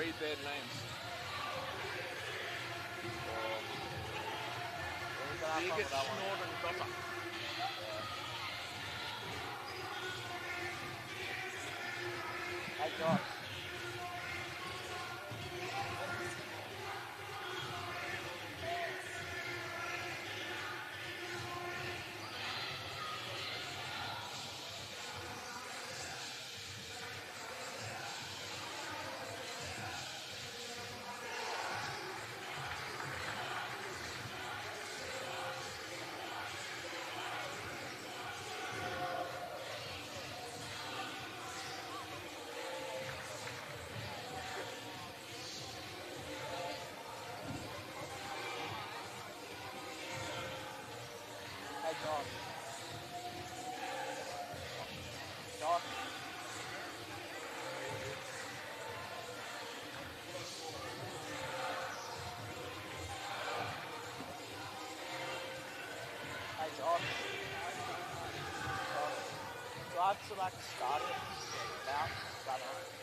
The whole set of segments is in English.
three bad names. Bigot, snort and dropper. Hey Josh. Hey Josh. Josh. Hey Josh. Drive to like start it. Bounce. Run on.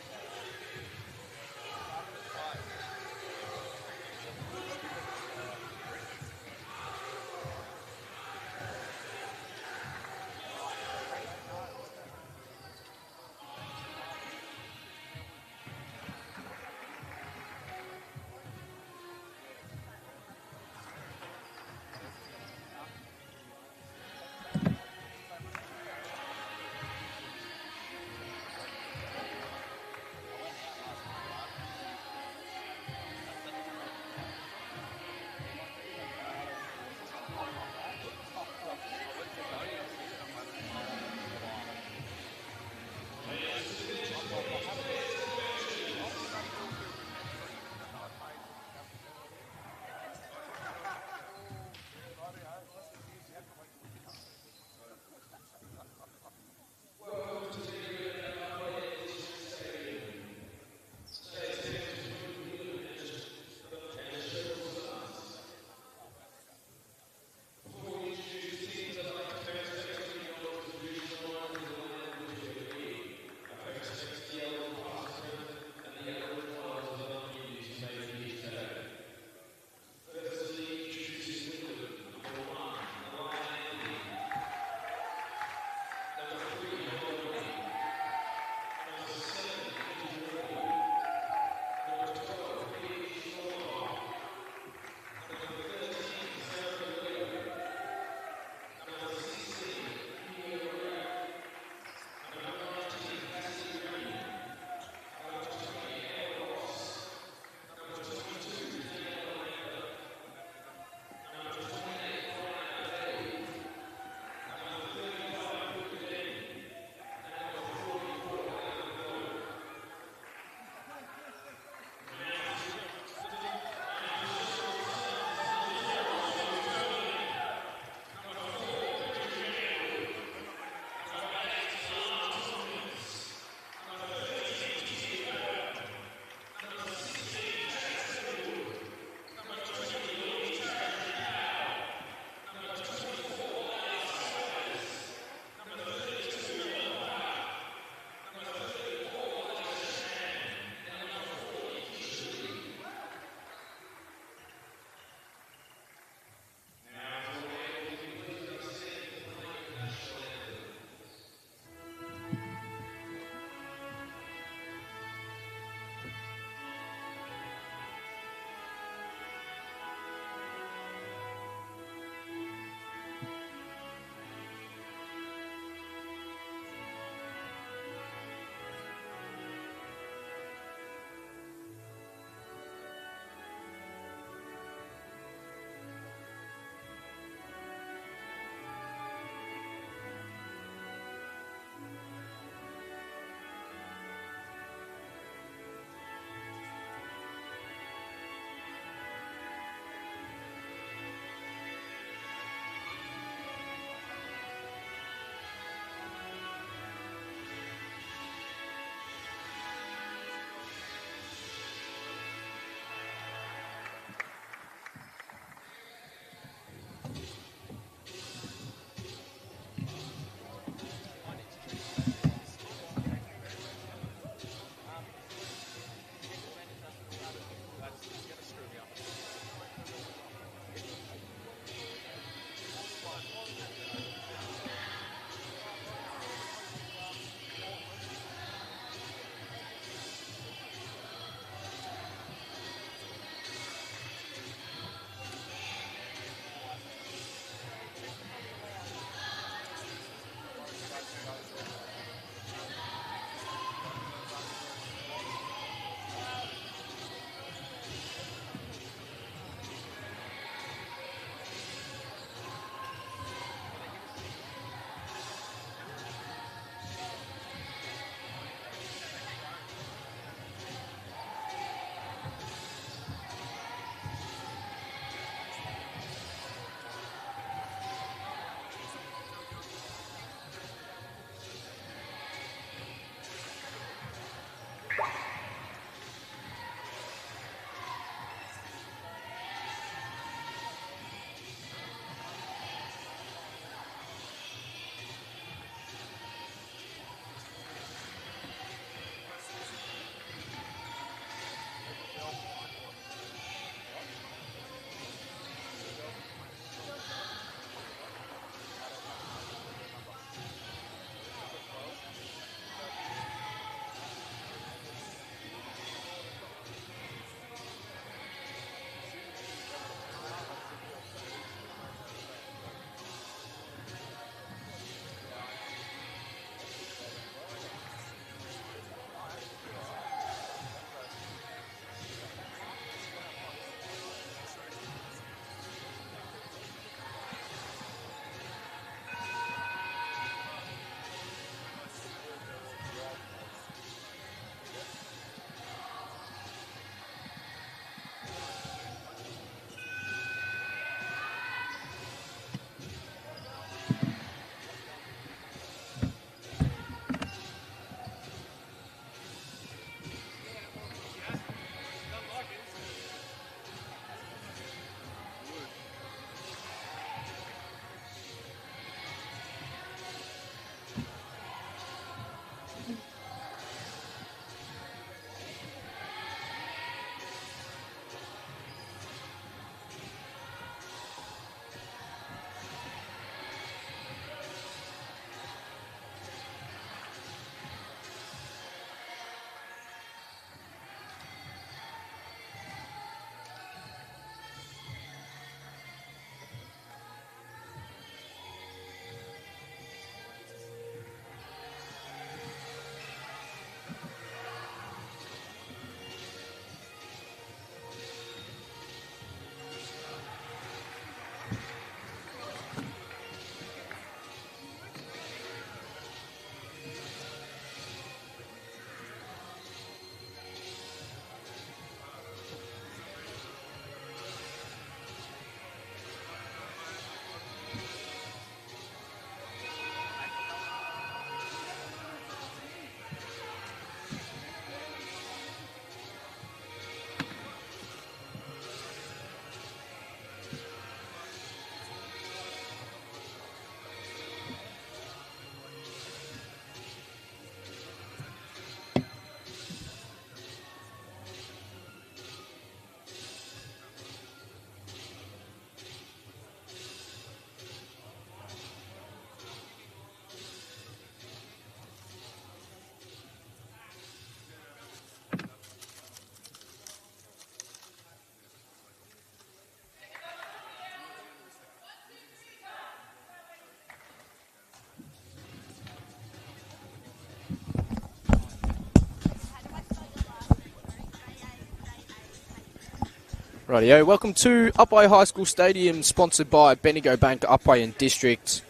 Rightio, welcome to Upwey High School Stadium, sponsored by Bendigo Bank, Upwey and District.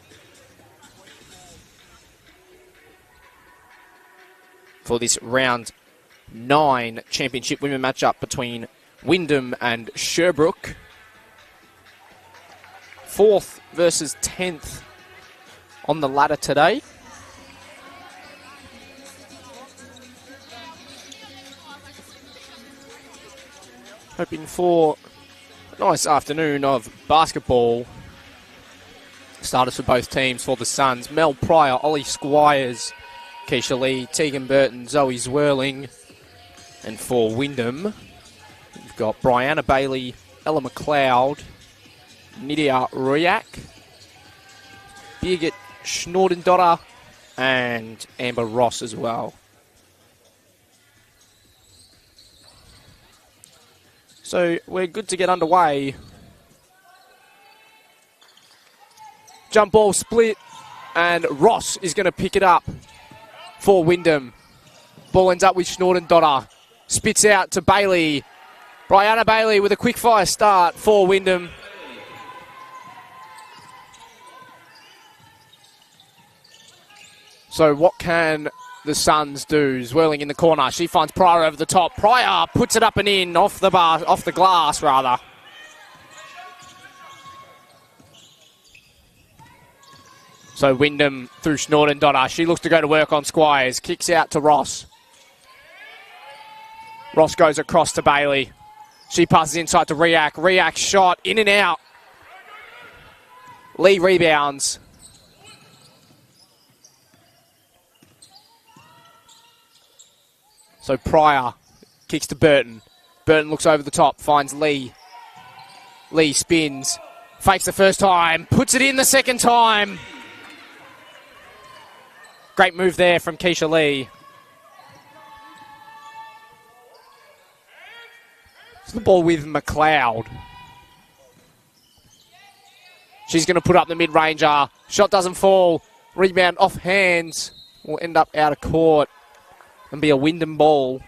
For this round 9 championship women matchup between Wyndham and Sherbrooke. 4th versus 10th on the ladder today. Hoping for a nice afternoon of basketball. Starters for both teams for the Suns: Mel Pryor, Ollie Squires, Keisha Lee, Tegan Burton, Zoe Zwirling. And for Wyndham, we've got Brianna Bailey, Ella McLeod, Nydia Ruyak, Birgit Schnordendotter, and Amber Ross as well. So we're good to get underway. Jump ball split, and Ross is going to pick it up for Wyndham. Ball ends up with Schnordendotter. Spits out to Bailey. Brianna Bailey with a quick fire start for Wyndham. So what can the Suns do? Zwirling in the corner. She finds Pryor over the top. Pryor puts it up and in off the glass rather. So Wyndham through Schnordendotter. She looks to go to work on Squires. Kicks out to Ross. Ross goes across to Bailey. She passes inside to Riak. Riak shot in and out. Lee rebounds. So Pryor kicks to Burton. Burton looks over the top, finds Lee. Lee spins, fakes the first time, puts it in the second time. Great move there from Keisha Lee. It's the ball with McLeod. She's going to put up the mid-ranger. Shot doesn't fall. Rebound off hands. Will end up out of court and be a Wyndham ball.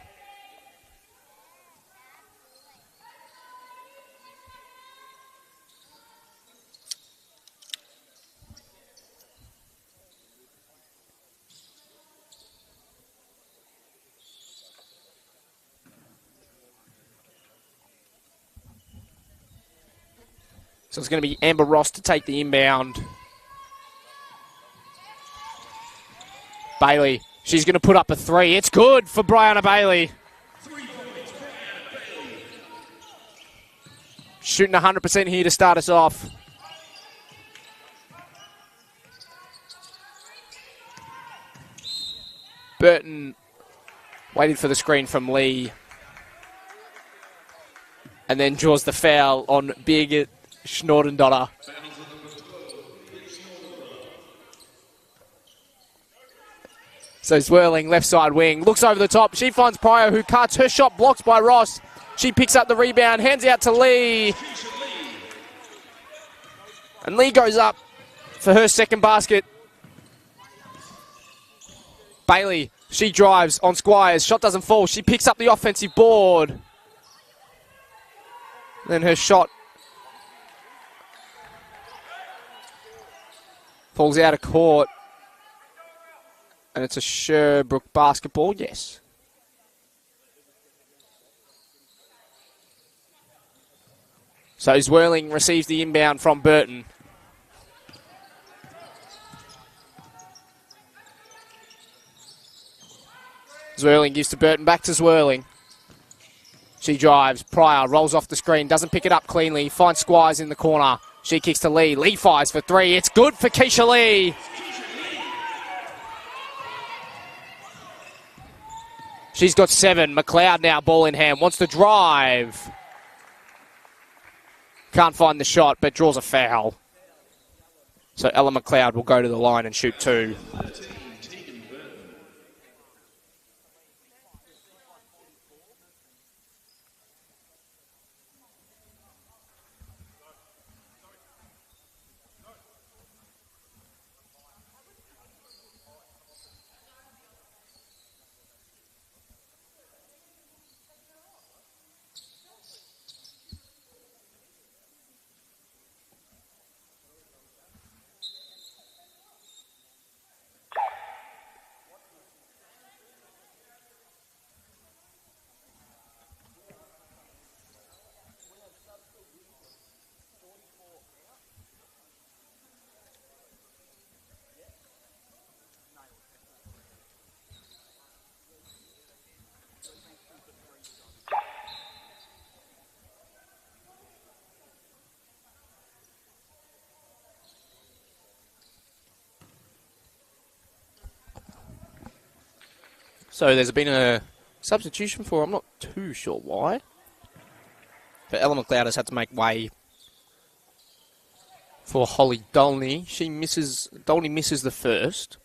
So it's going to be Amber Ross to take the inbound. Bailey, she's going to put up a three. It's good for Brianna Bailey. Shooting 100% here to start us off. Burton waited for the screen from Lee. And then draws the foul on Birgit Schnordendotter. So Zwirling, left side wing, looks over the top. She finds Pryor, who cuts. Her shot blocked by Ross. She picks up the rebound, hands out to Lee. And Lee goes up for her second basket. Bailey, she drives on Squires. Shot doesn't fall. She picks up the offensive board. Then her shot falls out of court. And it's a Sherbrooke basketball, yes. So Zwirling receives the inbound from Burton. Zwirling gives to Burton, back to Zwirling. She drives, Pryor rolls off the screen, doesn't pick it up cleanly, finds Squires in the corner. She kicks to Lee, Lee fires for three, it's good for Keisha Lee. She's got 7. McLeod now, ball in hand, wants to drive. Can't find the shot, but draws a foul. So Ella McLeod will go to the line and shoot 2. So there's been a substitution for, I'm not too sure why. But Ella McLeod has had to make way for Holly Dolney. Dolney misses the first.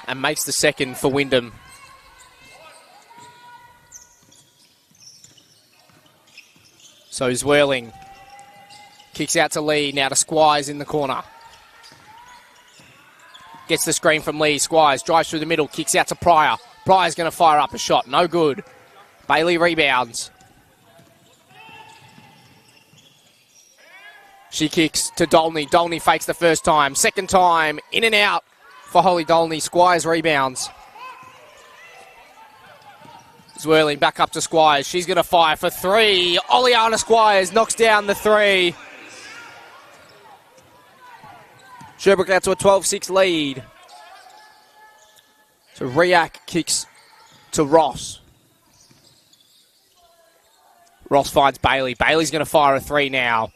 And makes the second for Wyndham. So Zwirling kicks out to Lee, now to Squires in the corner. Gets the screen from Lee. Squires drives through the middle, kicks out to Pryor. Pryor's going to fire up a shot, no good. Bailey rebounds. She kicks to Dolney. Dolney fakes the first time. Second time, in and out for Holly Dolney. Squires rebounds. Zwirling back up to Squires. She's going to fire for three. Oleana Squires knocks down the three. Sherbrooke out to a 12-6 lead. So Riak kicks to Ross. Ross finds Bailey. Bailey's going to fire a three now.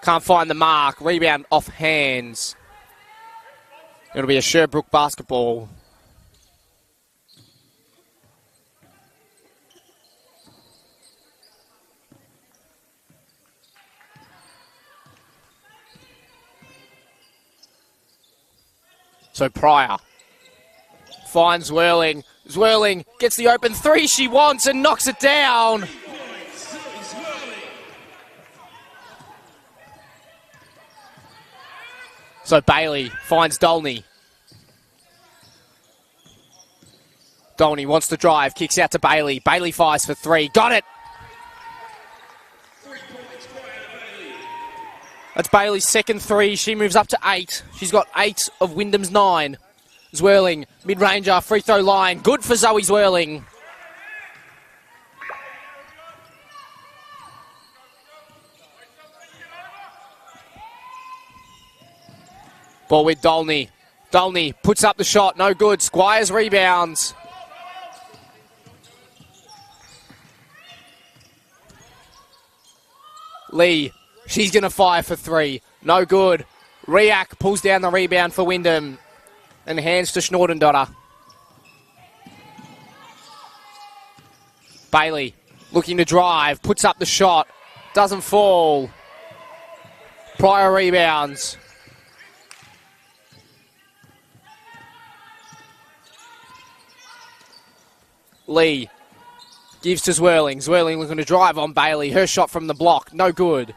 Can't find the mark. Rebound off hands. It'll be a Sherbrooke basketball. So Pryor finds Zwirling. Zwirling gets the open three she wants and knocks it down. So Bailey finds Dolney. Dolney wants to drive, kicks out to Bailey. Bailey fires for three. Got it! That's Bailey's second three. She moves up to 8. She's got 8 of Wyndham's 9. Zwirling, mid-ranger, free throw line. Good for Zoe Zwirling. Ball with Dolney. Dolney puts up the shot. No good. Squires rebounds. Lee. She's going to fire for three. No good. Riak pulls down the rebound for Wyndham and hands to Schnordendotter. Bailey looking to drive. Puts up the shot. Doesn't fall. Pryor rebounds. Lee gives to Zwirling. Zwirling looking to drive on Bailey. Her shot from the block. No good.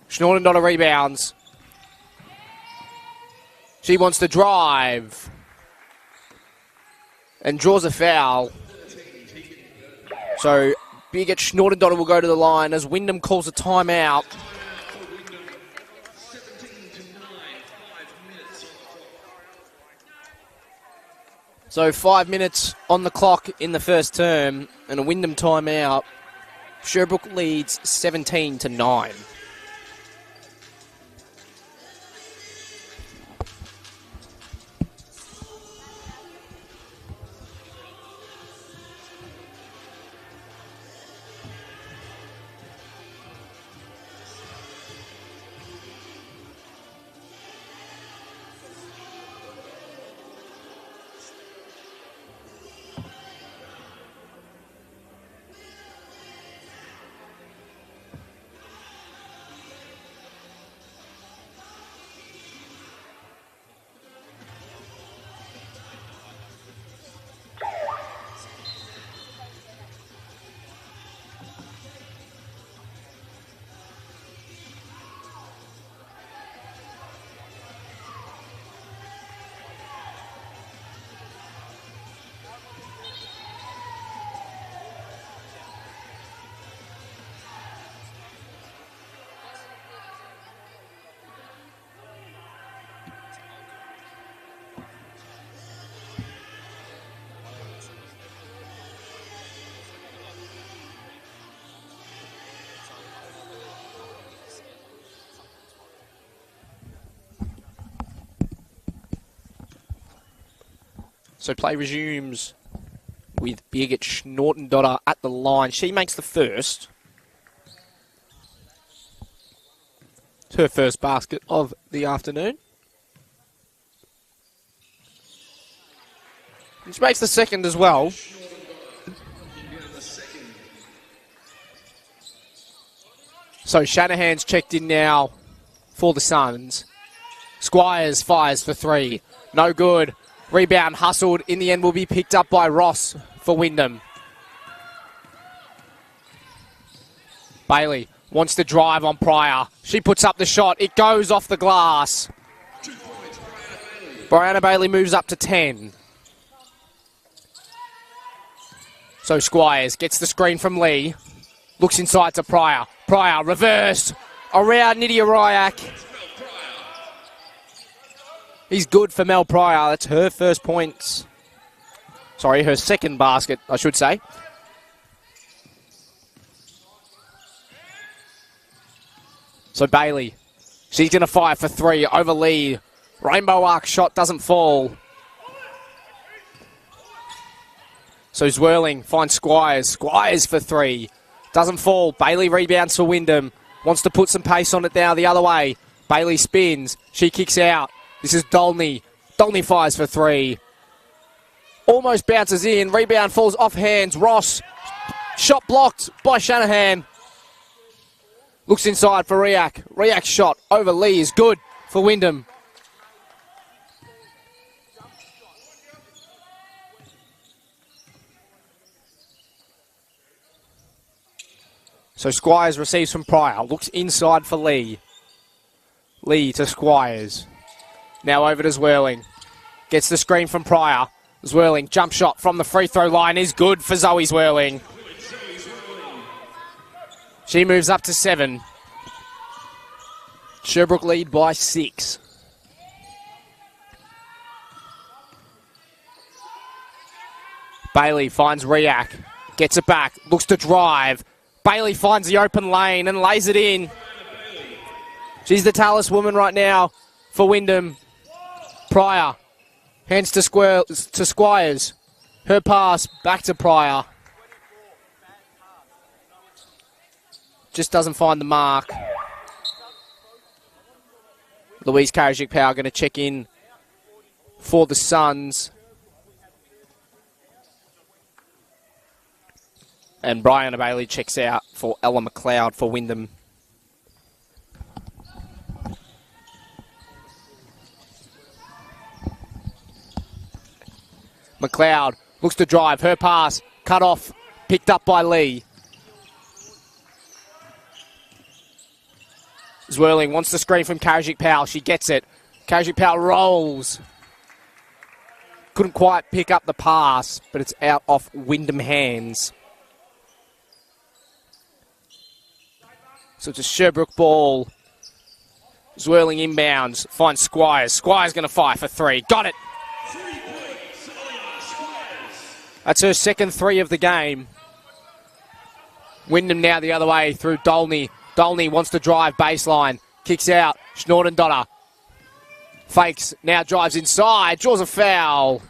Schnordendotter rebounds. She wants to drive. And draws a foul. So, Bigot Schnordendotter will go to the line as Wyndham calls a timeout. So 5 minutes on the clock in the first term and a Wyndham timeout. Sherbrooke leads 17-9. So play resumes with Birgit Schnortendotter at the line. She makes the first. It's her first basket of the afternoon. She makes the second as well. So Shanahan's checked in now for the Suns. Squires fires for three. No good. Rebound hustled. In the end will be picked up by Ross for Wyndham. Bailey wants to drive on Pryor. She puts up the shot. It goes off the glass. Brianna Bailey moves up to 10. So Squires gets the screen from Lee. Looks inside to Pryor. Pryor reversed. Around Nydia Ryak. He's good for Mel Pryor. That's her first points. Sorry, her second basket, I should say. So Bailey, she's going to fire for three over Lee. Rainbow arc shot doesn't fall. So Zwirling finds Squires. Squires for three. Doesn't fall. Bailey rebounds for Wyndham. Wants to put some pace on it now the other way. Bailey spins. She kicks out. This is Dolney. Dolney fires for three. Almost bounces in. Rebound falls off hands. Ross. Shot blocked by Shanahan. Looks inside for Ryak. Ryak's shot over Lee is good for Wyndham. So Squires receives from Pryor. Looks inside for Lee. Lee to Squires. Now over to Zwirling. Gets the screen from Pryor. Zwirling, jump shot from the free throw line is good for Zoe Zwirling. She moves up to 7. Sherbrooke lead by 6. Bailey finds Ryak. Gets it back. Looks to drive. Bailey finds the open lane and lays it in. She's the talisman right now for Wyndham. Pryor. Hands to Squires. Her pass back to Pryor. Just doesn't find the mark. Louise Karajic-Power going to check in for the Suns. And Brianna Bailey checks out for Ella McLeod for Wyndham. McLeod looks to drive. Her pass cut off. Picked up by Lee. Zwirling wants the screen from Karajic-Powell. She gets it. Karajic-Powell rolls. Couldn't quite pick up the pass, but it's out off Wyndham hands. So it's a Sherbrooke ball. Zwirling inbounds. Finds Squires. Squires going to fire for three. Got it. That's her second three of the game. Wyndham now the other way through Dolney. Dolney wants to drive baseline. Kicks out. Schnordendotter. Fakes. Now drives inside. Draws a foul.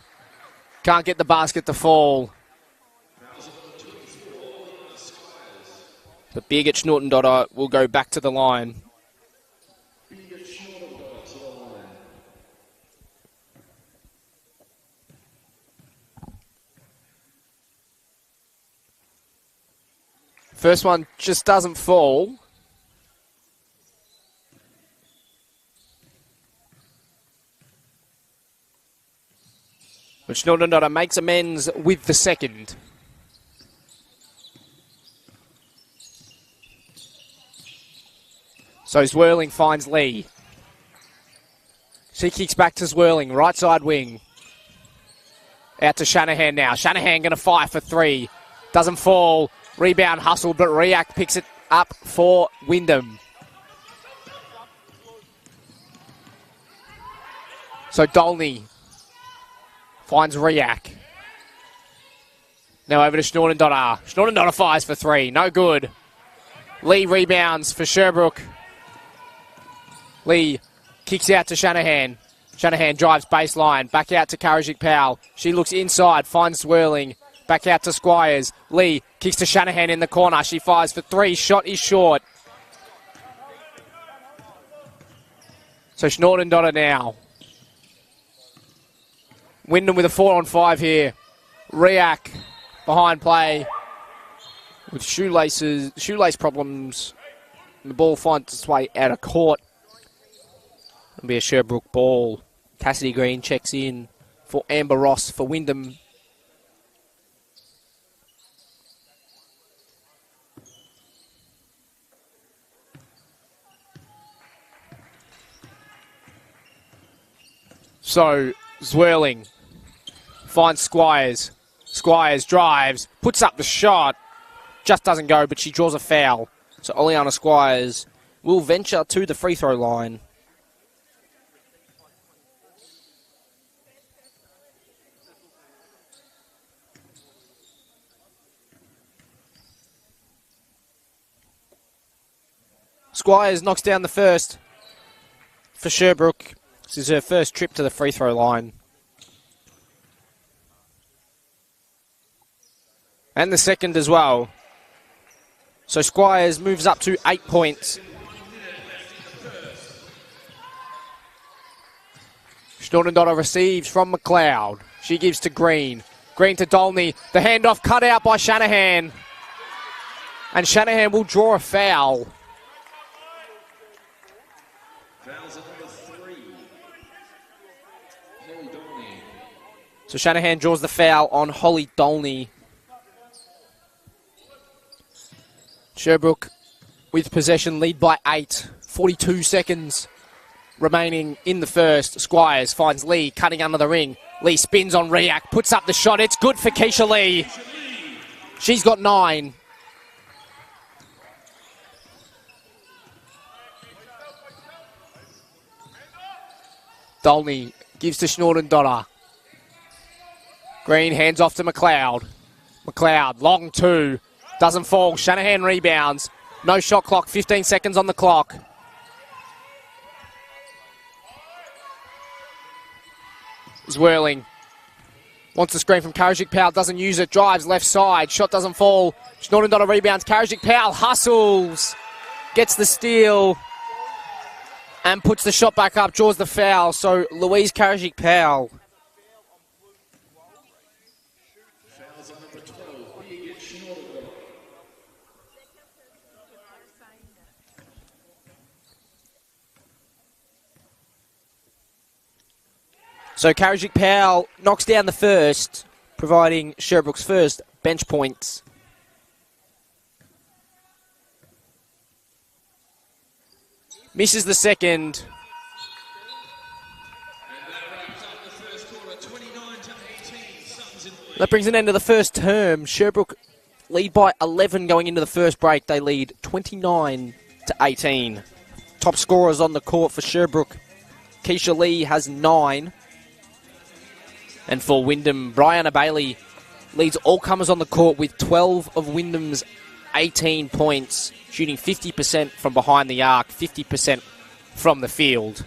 Can't get the basket to fall. The big at Schnortendotter will go back to the line. First one just doesn't fall. But Schnortendotter makes amends with the second. So Zwirling finds Lee. She kicks back to Zwirling, right side wing. Out to Shanahan now. Shanahan going to fire for three. Doesn't fall. Rebound hustle, but Ryak picks it up for Wyndham. So Dolney finds Ryak. Now over to Schnordendotter. Schnordendotter fires for three. No good. Lee rebounds for Sherbrooke. Lee kicks out to Shanahan. Shanahan drives baseline. Back out to Karajic-Powell. She looks inside. Finds Swirling. Back out to Squires. Lee kicks to Shanahan in the corner. She fires for three. Shot is short. So Schnordendotter now. Wyndham with a 4-on-5 here. Riak behind play with shoelace problems. The ball finds its way out of court. It'll be a Sherbrooke ball. Cassidy Green checks in for Amber Ross for Wyndham. So, Zwirling finds Squires. Squires drives, puts up the shot. Just doesn't go, but she draws a foul. So, Oleana Squires will venture to the free throw line. Squires knocks down the first for Sherbrooke. This is her first trip to the free throw line. And the second as well. So Squires moves up to 8 points. Schnordendotter receives from McLeod. She gives to Green. Green to Dolney. The handoff cut out by Shanahan. And Shanahan will draw a foul. So Shanahan draws the foul on Holly Dolney. Sherbrooke with possession, lead by 8. 42 seconds remaining in the first. Squires finds Lee cutting under the ring. Lee spins on Riak, puts up the shot. It's good for Keisha Lee. She's got 9. Dolney gives to Schnordendotter. Green hands off to McLeod. McLeod, long 2. Doesn't fall. Shanahan rebounds. No shot clock. 15 seconds on the clock. Zwirling. Wants the screen from Karajic Powell. Doesn't use it. Drives left side. Shot doesn't fall. Schnordendotter rebounds. Karajic Powell hustles. Gets the steal. And puts the shot back up. Draws the foul. So Louise Karajic Powell. So Karajic Powell knocks down the first, providing Sherbrooke's first bench points. Misses the second. That brings an end to the first term. Sherbrooke lead by 11 going into the first break. They lead 29 to 18. Top scorers on the court for Sherbrooke. Keisha Lee has 9. And for Wyndham, Brianna Bailey leads all comers on the court with 12 of Wyndham's 18 points, shooting 50% from behind the arc, 50% from the field.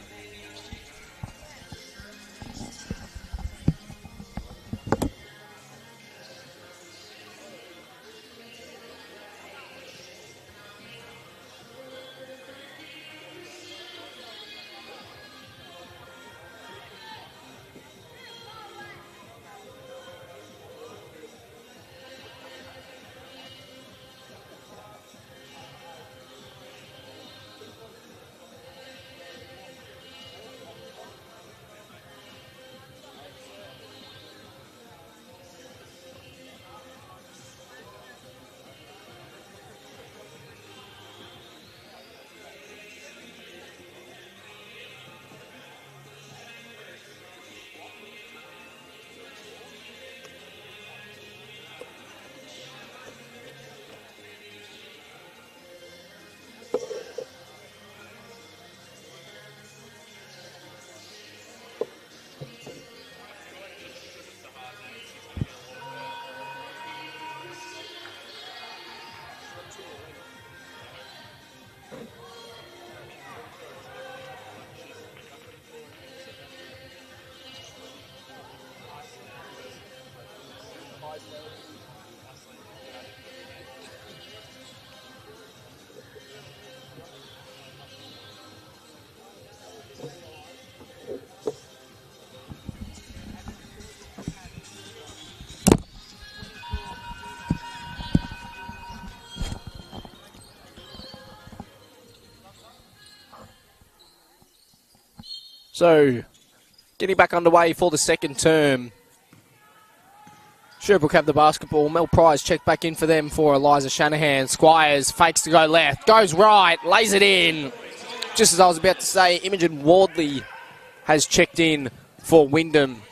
So, getting back underway for the second term. Sherbrooke have the basketball. Mel Price checked back in for them for Eliza Shanahan. Squires fakes to go left, goes right, lays it in. Just as I was about to say, Imogen Wardley has checked in for Wyndham.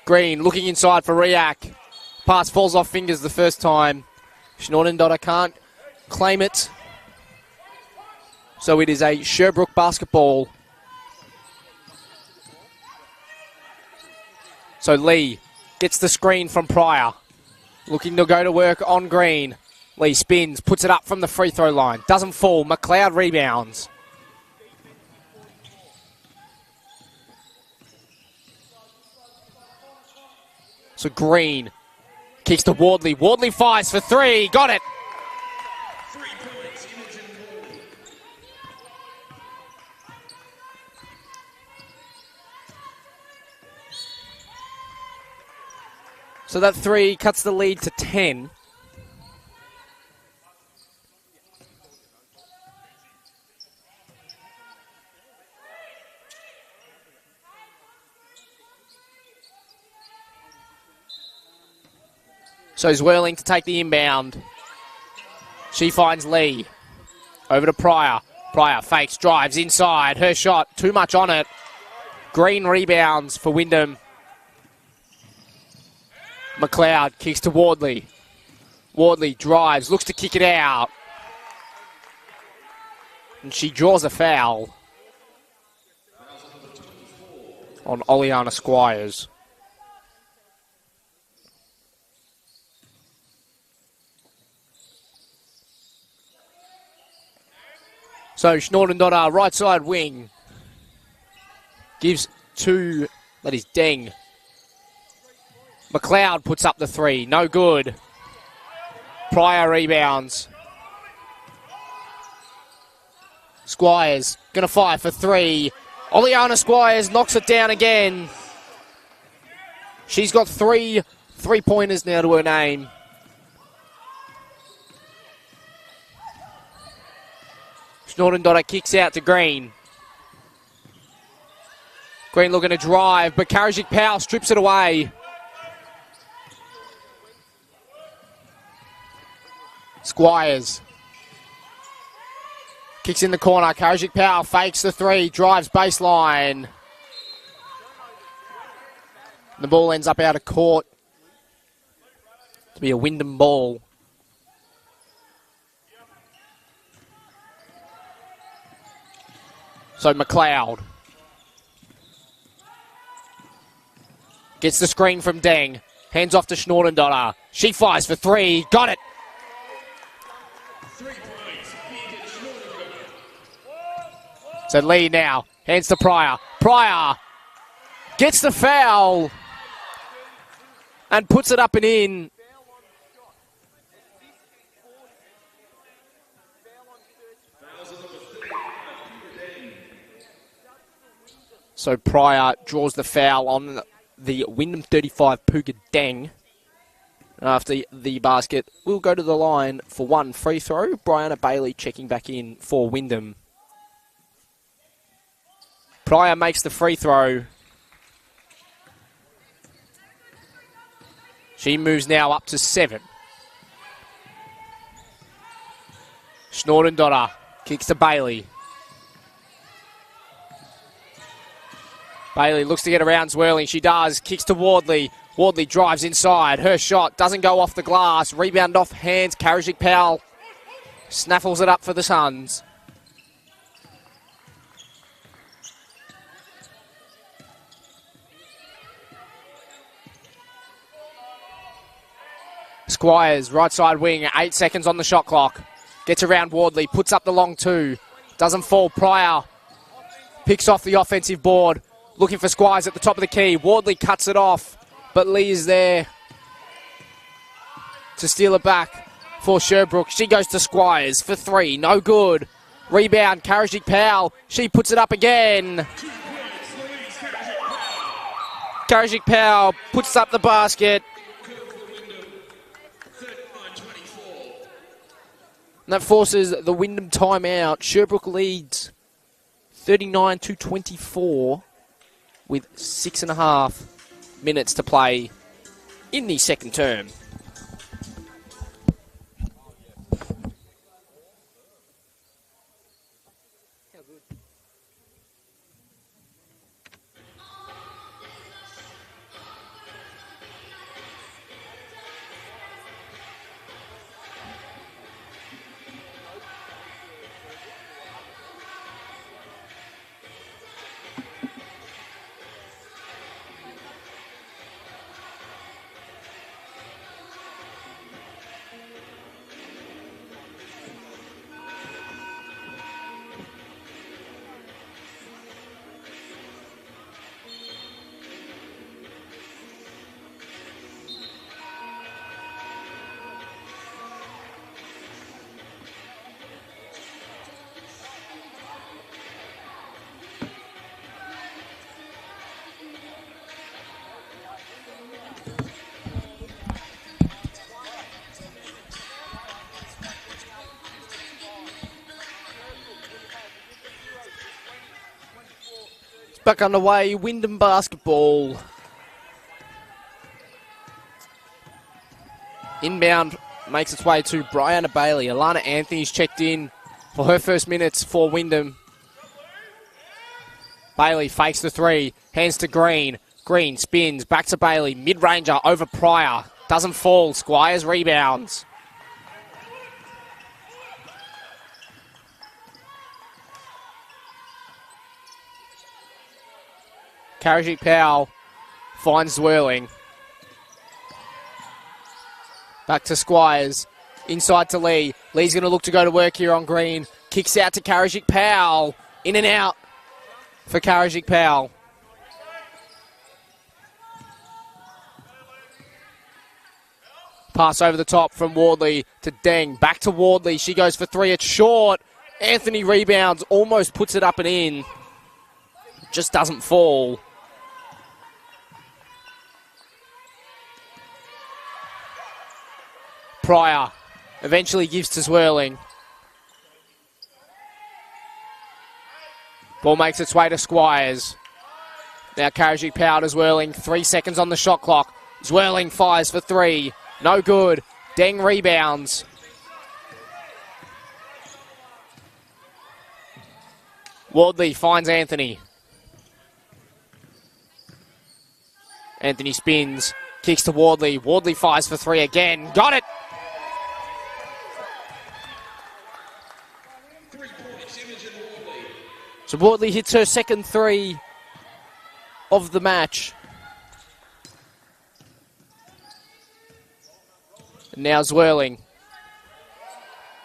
Green looking inside for Riak. Pass falls off fingers the first time. Schnordendotter can't claim it. So it is a Sherbrooke basketball. So Lee gets the screen from Pryor. Looking to go to work on Green. Lee spins, puts it up from the free throw line. Doesn't fall. McLeod rebounds. So Green kicks to Wardley. Wardley fires for three. Got it. So that three cuts the lead to 10. So Zwirling to take the inbound. She finds Lee. Over to Pryor. Pryor fakes, drives inside. Her shot, too much on it. Green rebounds for Wyndham. McLeod kicks to Wardley. Wardley drives, looks to kick it out. And she draws a foul on Oleana Squires. So Schnordendotter, right side wing. Gives to, that is Deng. McLeod puts up the three, no good. Pryor rebounds. Squires going to fire for three. Oleana Squires knocks it down again. She's got 3 3-pointers now to her name. Schnordendotter kicks out to Green. Green looking to drive, but Karajic Powell strips it away. Squires kicks in the corner. Karajic Powell fakes the three, drives baseline. The ball ends up out of court to be a Wyndham ball. So McLeod gets the screen from Deng. Hands off to Schnordendotter. She fires for three. Got it. So Lee now, hands to Pryor. Pryor gets the foul and puts it up and in. So Pryor draws the foul on the Wyndham 35 Puga Deng. After the basket, we'll go to the line for one free throw. Brianna Bailey checking back in for Wyndham. Pryor makes the free throw. She moves now up to 7. Schnordendotter kicks to Bailey. Bailey looks to get around Zwirling. She does. Kicks to Wardley. Wardley drives inside. Her shot doesn't go off the glass. Rebound off hands. Karajic Powell snaffles it up for the Suns. Squires, right side wing, 8 seconds on the shot clock. Gets around Wardley, puts up the long two. Doesn't fall. Pryor picks off the offensive board. Looking for Squires at the top of the key. Wardley cuts it off, but Lee is there to steal it back for Sherbrooke. She goes to Squires for three. No good. Rebound, Karajic Powell. She puts it up again. Karajic Powell puts up the basket. And that forces the Wyndham timeout. Sherbrooke leads 39-24 with 6.5 minutes to play in the second term. Back underway, Wyndham basketball. Inbound makes its way to Brianna Bailey. Alana Anthony's checked in for her first minutes for Wyndham. Bailey fakes the three, hands to Green. Green spins, back to Bailey. Mid-ranger over Pryor. Doesn't fall. Squires rebounds. Karajik Powell finds Zwirling. Back to Squires. Inside to Lee. Lee's going to look to go to work here on Green. Kicks out to Karajik Powell. In and out for Karajik Powell. Pass over the top from Wardley to Deng. Back to Wardley. She goes for three. It's short. Anthony rebounds. Almost puts it up and in. Just doesn't fall. Pryor eventually gives to Zwirling. Ball makes its way to Squires. Now Karajik Powell to Zwirling. 3 seconds on the shot clock. Zwirling fires for three. No good. Deng rebounds. Wardley finds Anthony. Anthony spins. Kicks to Wardley. Wardley fires for three again. Got it! So Wardley hits her second three of the match. And now Zwirling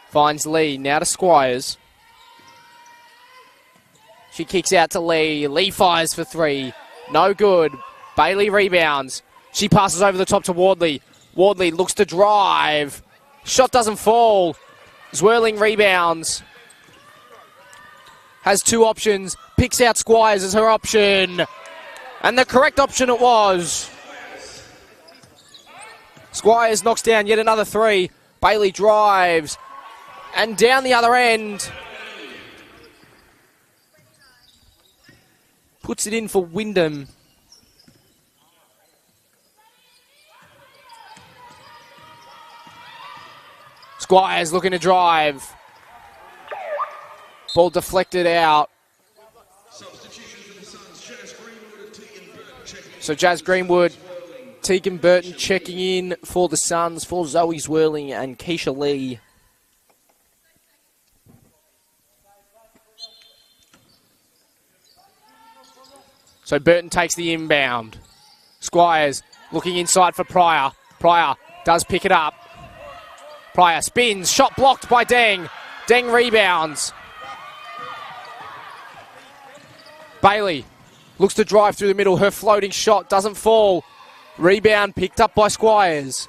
finds Lee. Now to Squires. She kicks out to Lee. Lee fires for three. No good. Bailey rebounds. She passes over the top to Wardley. Wardley looks to drive. Shot doesn't fall. Zwirling rebounds. Has two options. Picks out Squires as her option. And the correct option it was. Squires knocks down yet another three. Bailey drives. And down the other end. Puts it in for Wyndham. Squires looking to drive. Ball deflected out. So Jazz Greenwood, Tegan Burton checking in for the Suns, for Zoe Zwirling and Keisha Lee. So Burton takes the inbound. Squires looking inside for Pryor. Pryor does pick it up. Pryor spins, shot blocked by Deng. Deng rebounds. Bailey looks to drive through the middle. Her floating shot doesn't fall. Rebound picked up by Squires.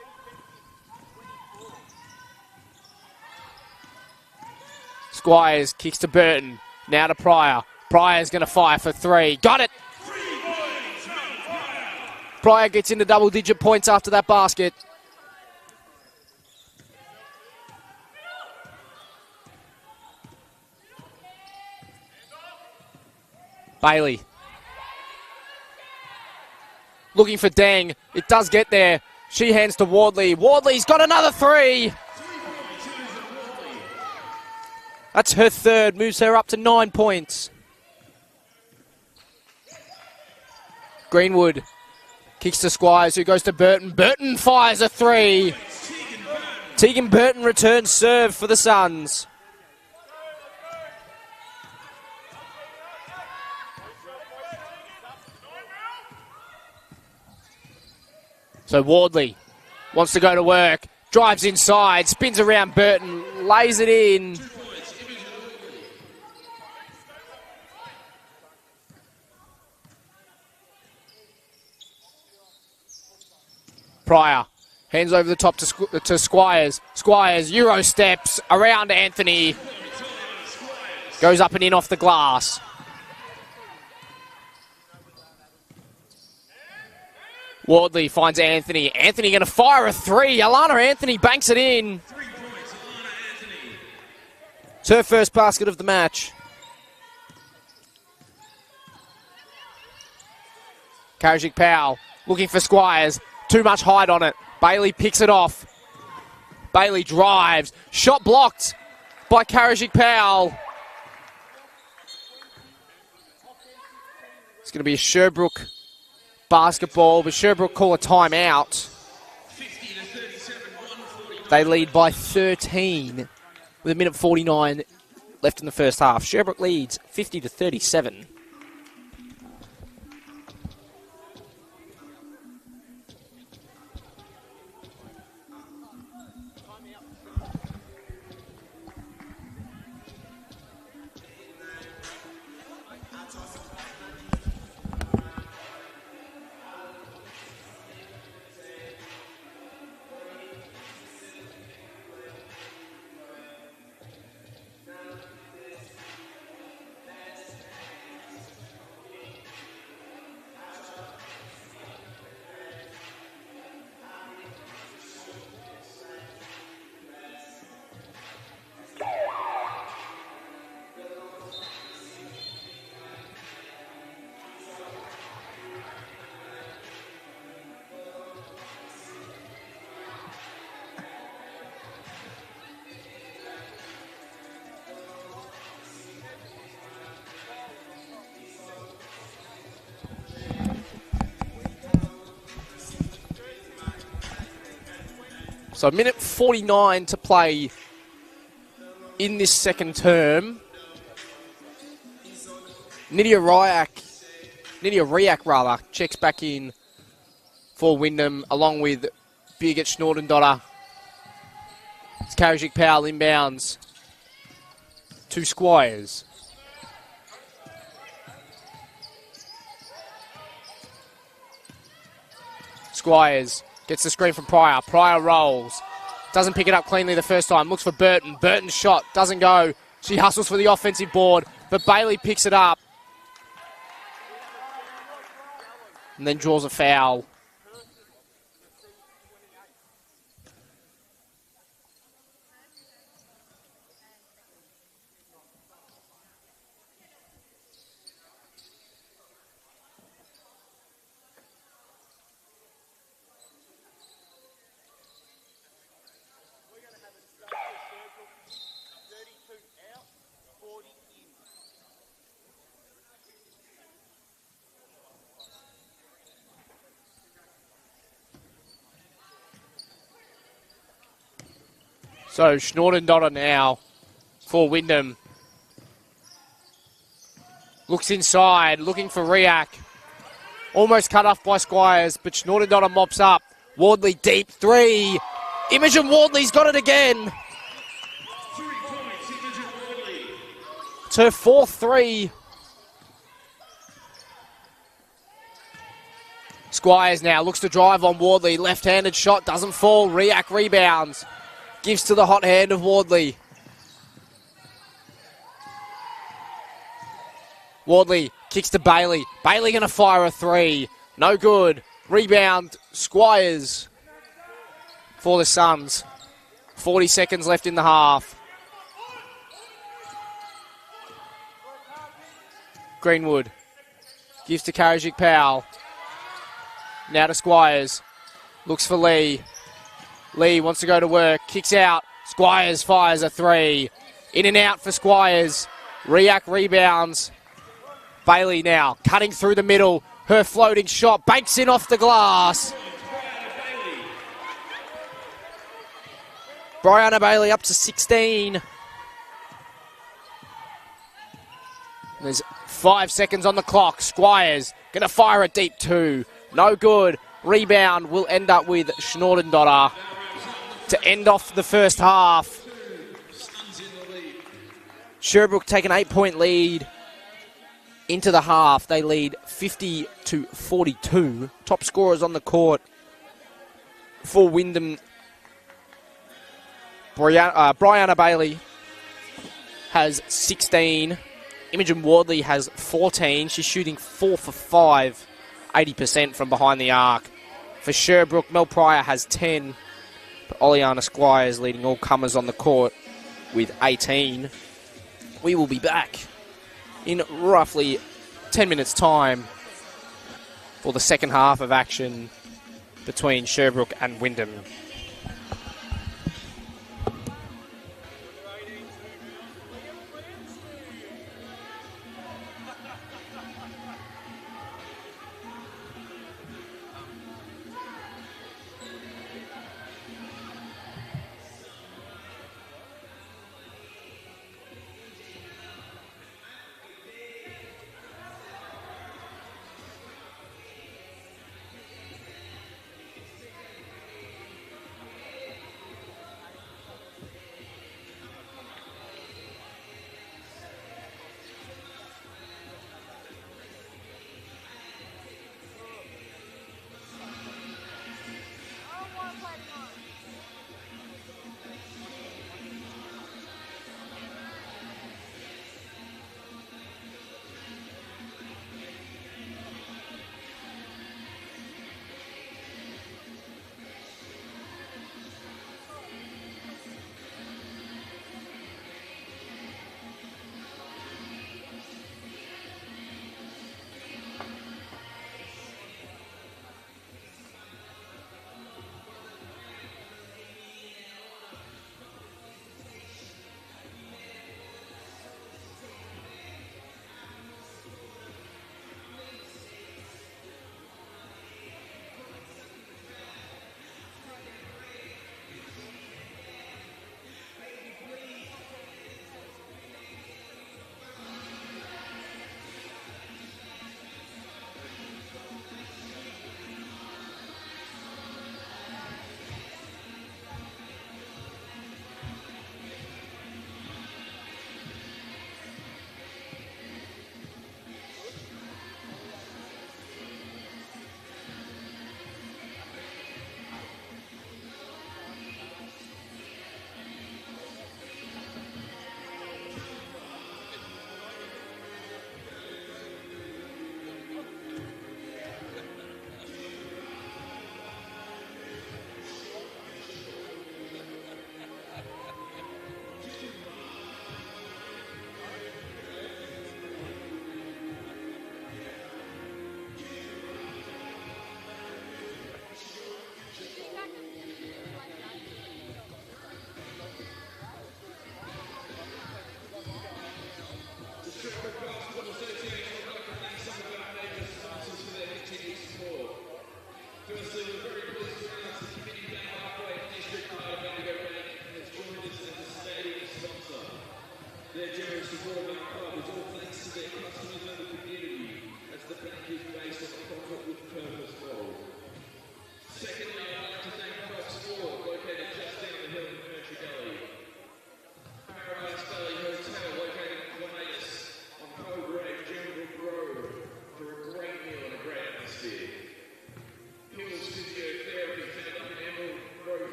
Squires kicks to Burton. Now to Pryor. Pryor's going to fire for three. Got it! Pryor gets into double-digit points after that basket. Bailey. Looking for Deng. It does get there. She hands to Wardley. Wardley's got another three. That's her third. Moves her up to 9 points. Greenwood kicks to Squires, who goes to Burton. Burton fires a three. Tegan Burton returns serve for the Suns. So Wardley wants to go to work, drives inside, spins around Burton, lays it in. Pryor hands over the top to Squires. Squires, Euro steps around Anthony. Goes up and in off the glass. Wardley finds Anthony. Anthony going to fire a three. Alana Anthony banks it in. It's her first basket of the match. Karajic Powell looking for Squires. Too much height on it. Bailey picks it off. Bailey drives. Shot blocked by Karajic Powell. It's going to be a Sherbrooke basketball, but Sherbrooke call a timeout. They lead by 13 with 1:49 left in the first half. Sherbrooke leads 50-37. So 1:49 to play in this second term. Nydia Riak checks back in for Wyndham along with Birgit Schnordendotter. It's Karajic Powell inbounds to Squires. Squires gets the screen from Pryor. Pryor rolls. Doesn't pick it up cleanly the first time. Looks for Burton. Burton's shot doesn't go. She hustles for the offensive board, but Bailey picks it up. And then draws a foul. So Schnordendotter now for Wyndham. Looks inside, looking for Riak. Almost cut off by Squires, but Schnordendotter mops up. Wardley deep three. Imogen Wardley's got it again. It's her fourth three. Squires now looks to drive on Wardley. Left-handed shot doesn't fall. Riak rebounds. Gives to the hot hand of Wardley. Wardley kicks to Bailey. Bailey going to fire a three. No good. Rebound, Squires for the Suns. 40 seconds left in the half. Greenwood Gives to Karajic Powell. Now to Squires. Looks for Lee. Lee wants to go to work. Kicks out. Squires fires a three. In and out for Squires. Riak rebounds. Bailey now cutting through the middle. Her floating shot banks in off the glass. Brianna Bailey up to 16. There's 5 seconds on the clock. Squires going to fire a deep two. No good. Rebound will end up with Schnordendotter to end off the first half. Sherbrooke take an 8-point lead into the half. They lead 50-42. Top scorers on the court for Wyndham. Brianna Bailey has 16. Imogen Wardley has 14. She's shooting 4 for 5, 80% from behind the arc. For Sherbrooke, Mel Pryor has 10. But Oleana Squires leading all comers on the court with 18. We will be back in roughly 10 minutes' time for the second half of action between Sherbrooke and Wyndham.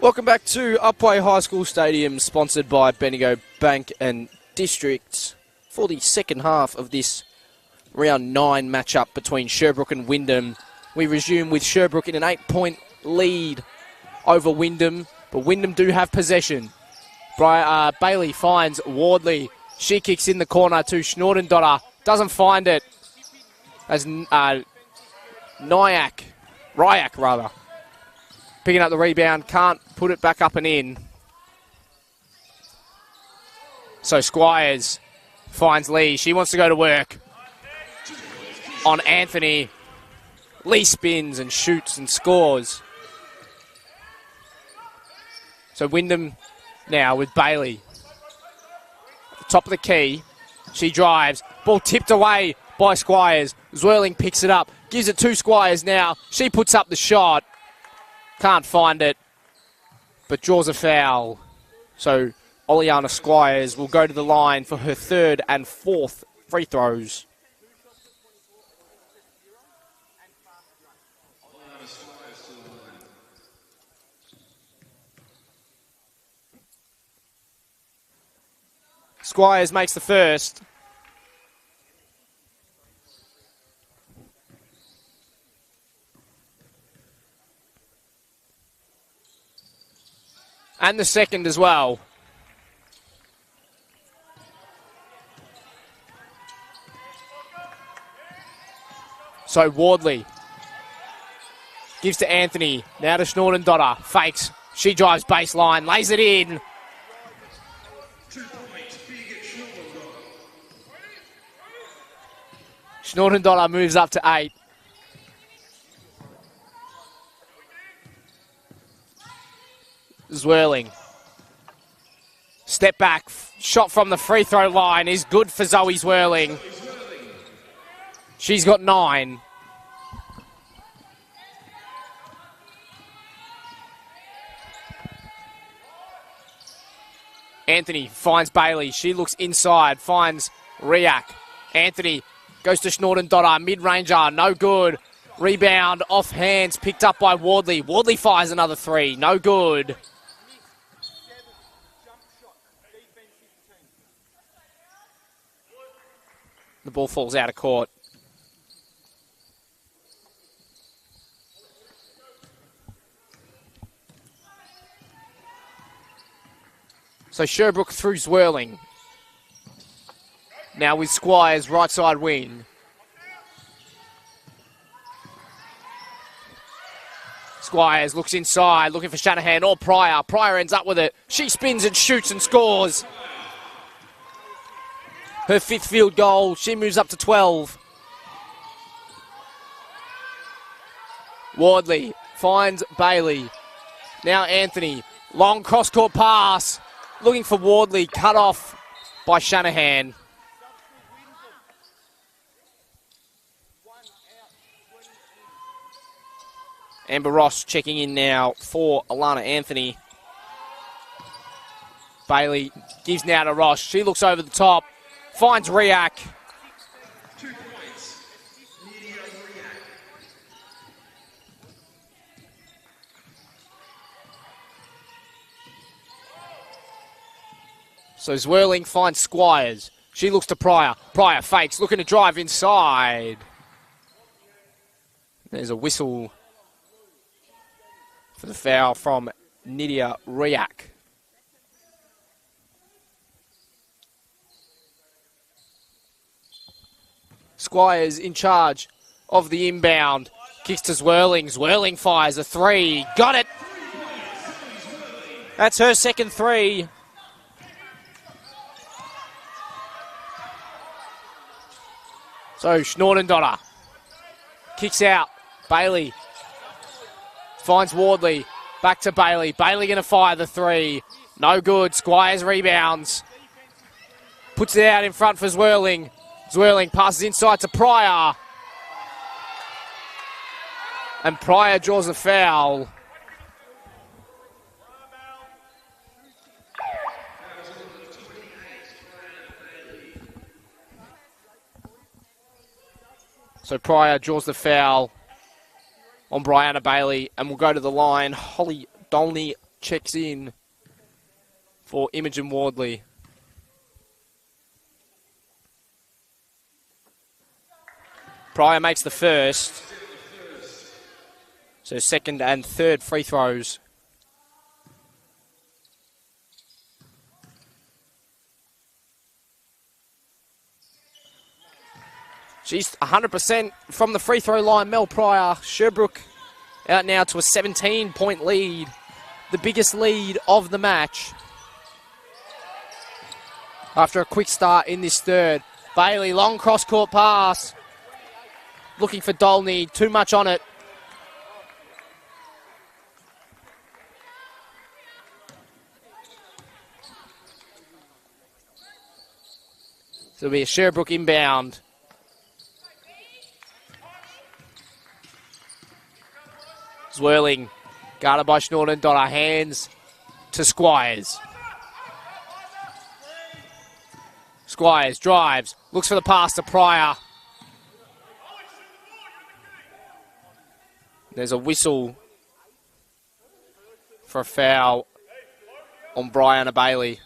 Welcome back to Upwey High School Stadium, sponsored by Bendigo Bank and District, for the second half of this round 9 matchup between Sherbrooke and Wyndham. We resume with Sherbrooke in an 8-point lead over Wyndham, but Wyndham do have possession. Bailey finds Wardley. She kicks in the corner to Schnordendotter. Doesn't find it. As Ryak, picking up the rebound, can't put it back up and in. So Squires finds Lee. She wants to go to work on Anthony. Lee spins and shoots and scores. So Wyndham now with Bailey. At the top of the key. She drives. Ball tipped away by Squires. Zwirling picks it up. Gives it to Squires now. She puts up the shot. Can't find it, but draws a foul. So Oleana Squires will go to the line for her third and fourth free throws. Squires makes the first. And the second as well. So Wardley gives to Anthony. Now to Schnordendotter. Fakes. She drives baseline. Lays it in. Schnordendotter moves up to 8. Zwirling. Step back. Shot from the free throw line is good for Zoe Zwirling. She's got 9. Anthony finds Bailey. She looks inside. Finds Ryak. Anthony goes to Schnordendotter. Mid-ranger. No good. Rebound off hands. Picked up by Wardley. Wardley fires another 3. No good. The ball falls out of court. So Sherbrooke through Zwirling. Now with Squires, right side wing. Squires looks inside, looking for Shanahan or Pryor. Pryor ends up with it. She spins and shoots and scores. Her 5th field goal. She moves up to 12. Wardley finds Bailey. Now Anthony. Long cross-court pass. Looking for Wardley. Cut off by Shanahan. Amber Ross checking in now for Alana Anthony. Bailey gives now to Ross. She looks over the top. Finds Ryak. 2 points. Media Ryak. So Zwirling finds Squires. She looks to Pryor. Pryor fakes, looking to drive inside. There's a whistle for the foul from Nydia Ryak. Squires in charge of the inbound. Kicks to Zwirling. Zwirling fires a 3. Got it. That's her second 3. So Schnordendotter kicks out. Bailey finds Wardley. Back to Bailey. Bailey going to fire the 3. No good. Squires rebounds. Puts it out in front for Zwirling. Zwirling passes inside to Pryor. And Pryor draws a foul. So Pryor draws the foul on Brianna Bailey and will go to the line. Holly Dolny checks in for Imogen Wardley. Pryor makes the first. So second and third free throws. She's 100% from the free throw line, Mel Pryor. Sherbrooke out now to a 17-point lead. The biggest lead of the match. After a quick start in this third. Bailey, long cross-court pass. Looking for Dolney, too much on it. So it'll be a Sherbrooke inbound. Zwirling, guarded by Schnorton, Donna, hands to Squires. Squires drives, looks for the pass to Pryor. There's a whistle for a foul on Brianna Bailey.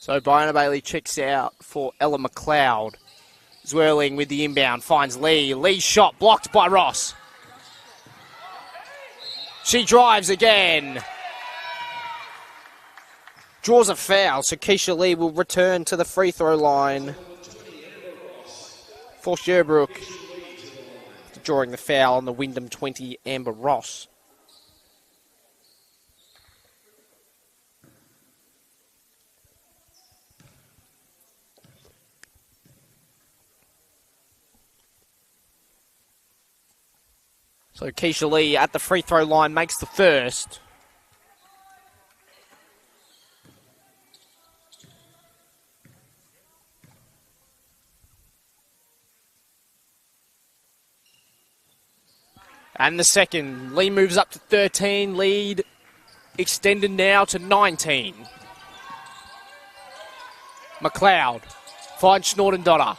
So Brianna Bailey checks out for Ella McLeod. Zwirling with the inbound, finds Lee. Lee's shot blocked by Ross. She drives again. Draws a foul, so Keisha Lee will return to the free throw line for Sherbrooke. Drawing the foul on the Wyndham 20, Amber Ross. So Keisha Lee at the free throw line makes the first. And the second. Lee moves up to 13. Lead extended now to 19. McLeod finds Schnorton-Dotter.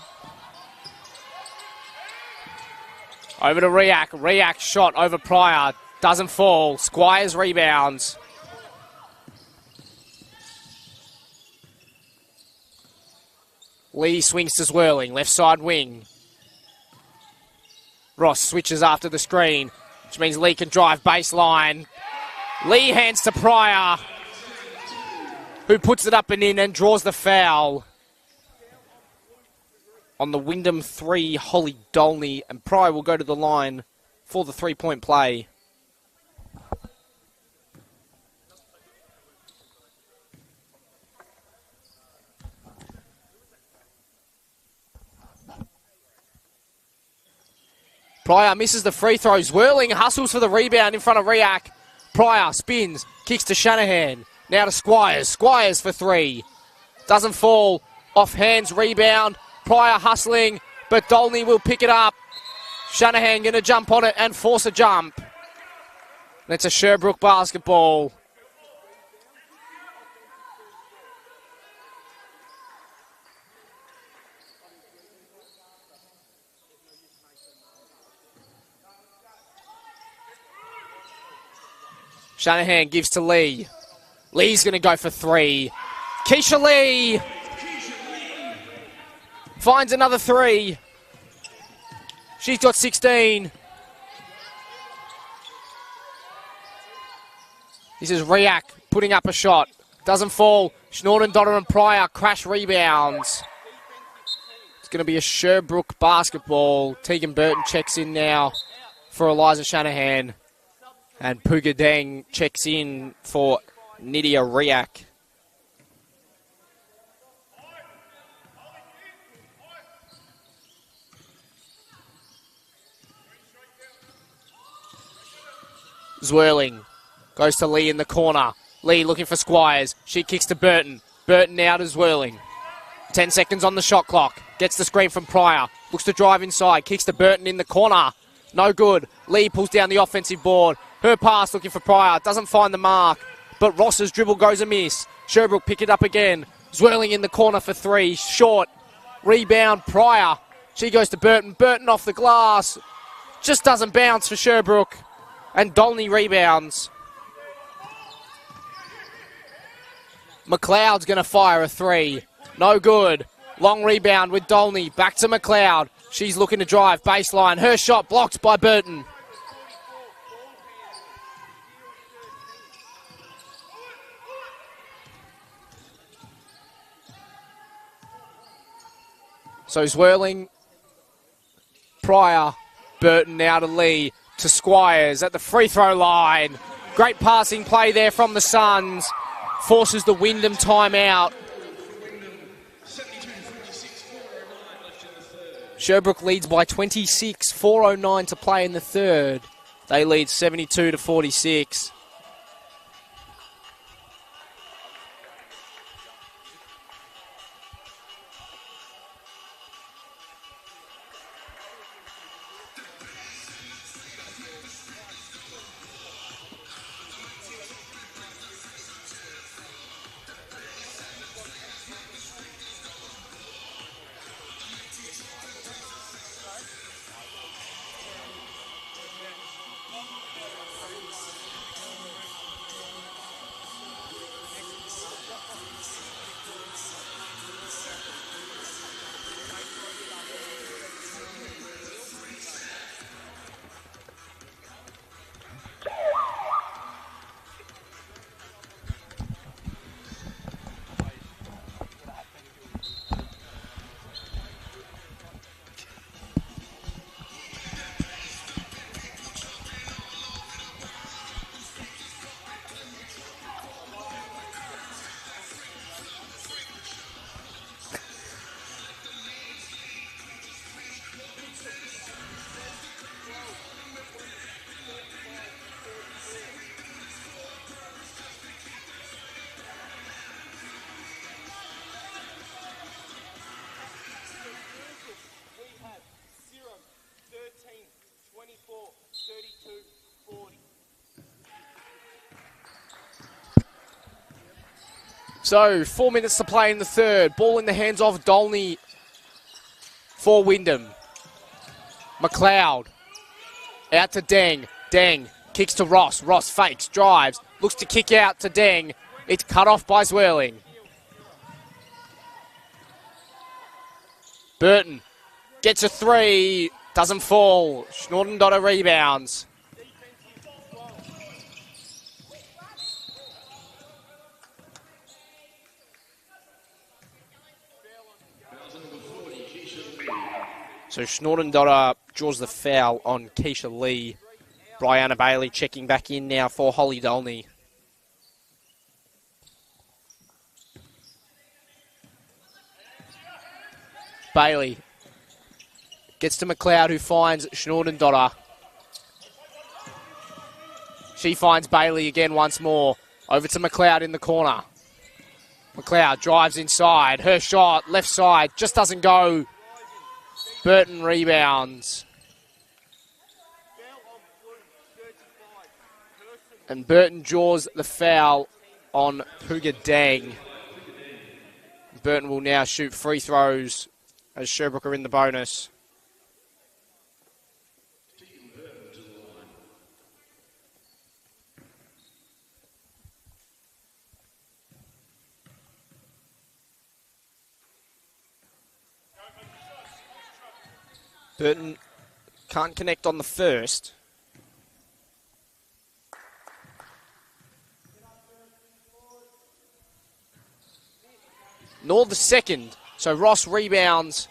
Over to Riak. Riak shot over Pryor. Doesn't fall. Squires rebounds. Lee swings to Zwirling. Left side wing. Ross switches after the screen, which means Lee can drive baseline. Lee hands to Pryor, who puts it up and in and draws the foul on the Wyndham 3, Holly Dolney, and Pryor will go to the line for the three-point play. Pryor misses the free throws. Whirling, hustles for the rebound in front of Riak. Pryor spins, kicks to Shanahan. Now to Squires. Squires for three. Doesn't fall. Off hands, rebound. Pryor hustling, but Dolney will pick it up. Shanahan going to jump on it and force a jump. That's a Sherbrooke basketball. Shanahan gives to Lee. Lee's going to go for three. Keisha Lee finds another three. She's got 16. This is Riak putting up a shot. Doesn't fall. Schnorton-Dotter and Pryor crash rebounds. It's going to be a Sherbrooke basketball. Tegan Burton checks in now for Eliza Shanahan. And Puga Deng checks in for Nydia Riak. Zwirling goes to Lee in the corner. Lee looking for Squires. She kicks to Burton. Burton now to Zwirling. 10 seconds on the shot clock. Gets the screen from Pryor. Looks to drive inside. Kicks to Burton in the corner. No good. Lee pulls down the offensive board. Her pass looking for Pryor. Doesn't find the mark. But Ross's dribble goes amiss. Sherbrooke pick it up again. Zwirling in the corner for 3. Short. Rebound Pryor. She goes to Burton. Burton off the glass. Just doesn't bounce for Sherbrooke. And Dolney rebounds. McLeod's going to fire a 3. No good. Long rebound with Dolney. Back to McLeod. She's looking to drive. Baseline. Her shot blocked by Burton. So Zwirling, Pryor, Burton now to Lee, to Squires at the free throw line. Great passing play there from the Suns. Forces the Wyndham timeout. Sherbrooke leads by 26, 4:09 to play in the third. They lead 72-46. So, 4 minutes to play in the third. Ball in the hands of Dolney for Wyndham. McLeod out to Deng. Deng kicks to Ross. Ross fakes, drives, looks to kick out to Deng. It's cut off by Zwirling. Burton gets a 3. Doesn't fall. Schnordendotter rebounds. So Schnordendotter draws the foul on Keisha Lee. Brianna Bailey checking back in now for Holly Dolney. Bailey gets to McLeod, who finds Schnordendotter. She finds Bailey again once more. Over to McLeod in the corner. McLeod drives inside. Her shot, left side, just doesn't go. Burton rebounds. And Burton draws the foul on Puga Deng. Burton will now shoot free throws as Sherbrooke are in the bonus. Burton can't connect on the first. Nor the second. So Ross rebounds.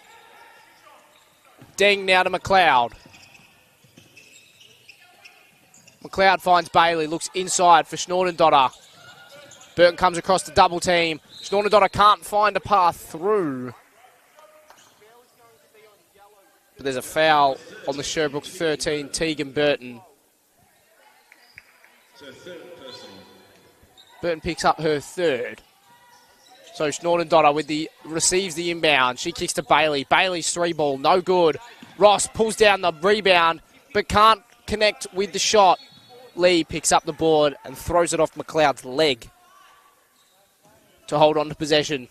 Deng now to McLeod. McLeod finds Bailey, looks inside for Schnordendotter. Burton comes across the double team. Schnordendotter can't find a path through. But there's a foul on the Sherbrooke 13, Tegan Burton. So third personal. Burton picks up her third. So Schnortendonner receives the inbound. She kicks to Bailey. Bailey's 3-ball, no good. Ross pulls down the rebound, but can't connect with the shot. Lee picks up the board and throws it off McLeod's leg to hold on to possession.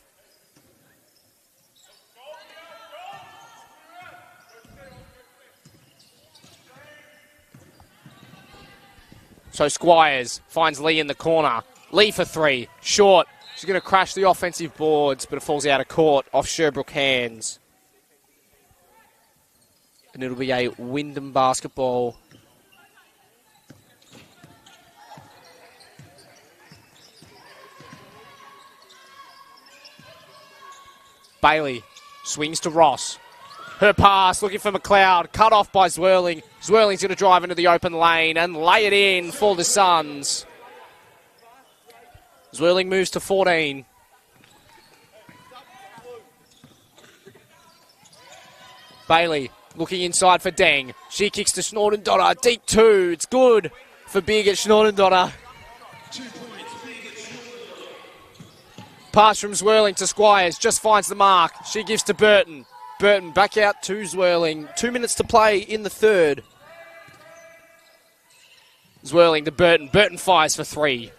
So Squires finds Lee in the corner. Lee for 3, short. She's going to crash the offensive boards, but it falls out of court off Sherbrooke hands. And it'll be a Wyndham basketball. Bailey swings to Ross. Her pass, looking for McLeod, cut off by Zwirling. Zwirling's going to drive into the open lane and lay it in for the Suns. Zwirling moves to 14. Bailey looking inside for Deng. She kicks to Schnortendonner. Deep 2. It's good for Big at Schnortendonner. 2 points, Big at Schnortendonner. Pass from Zwirling to Squires. Just finds the mark. She gives to Burton. Burton back out to Zwirling. 2 minutes to play in the third. Zwirling to Burton. Burton fires for 3.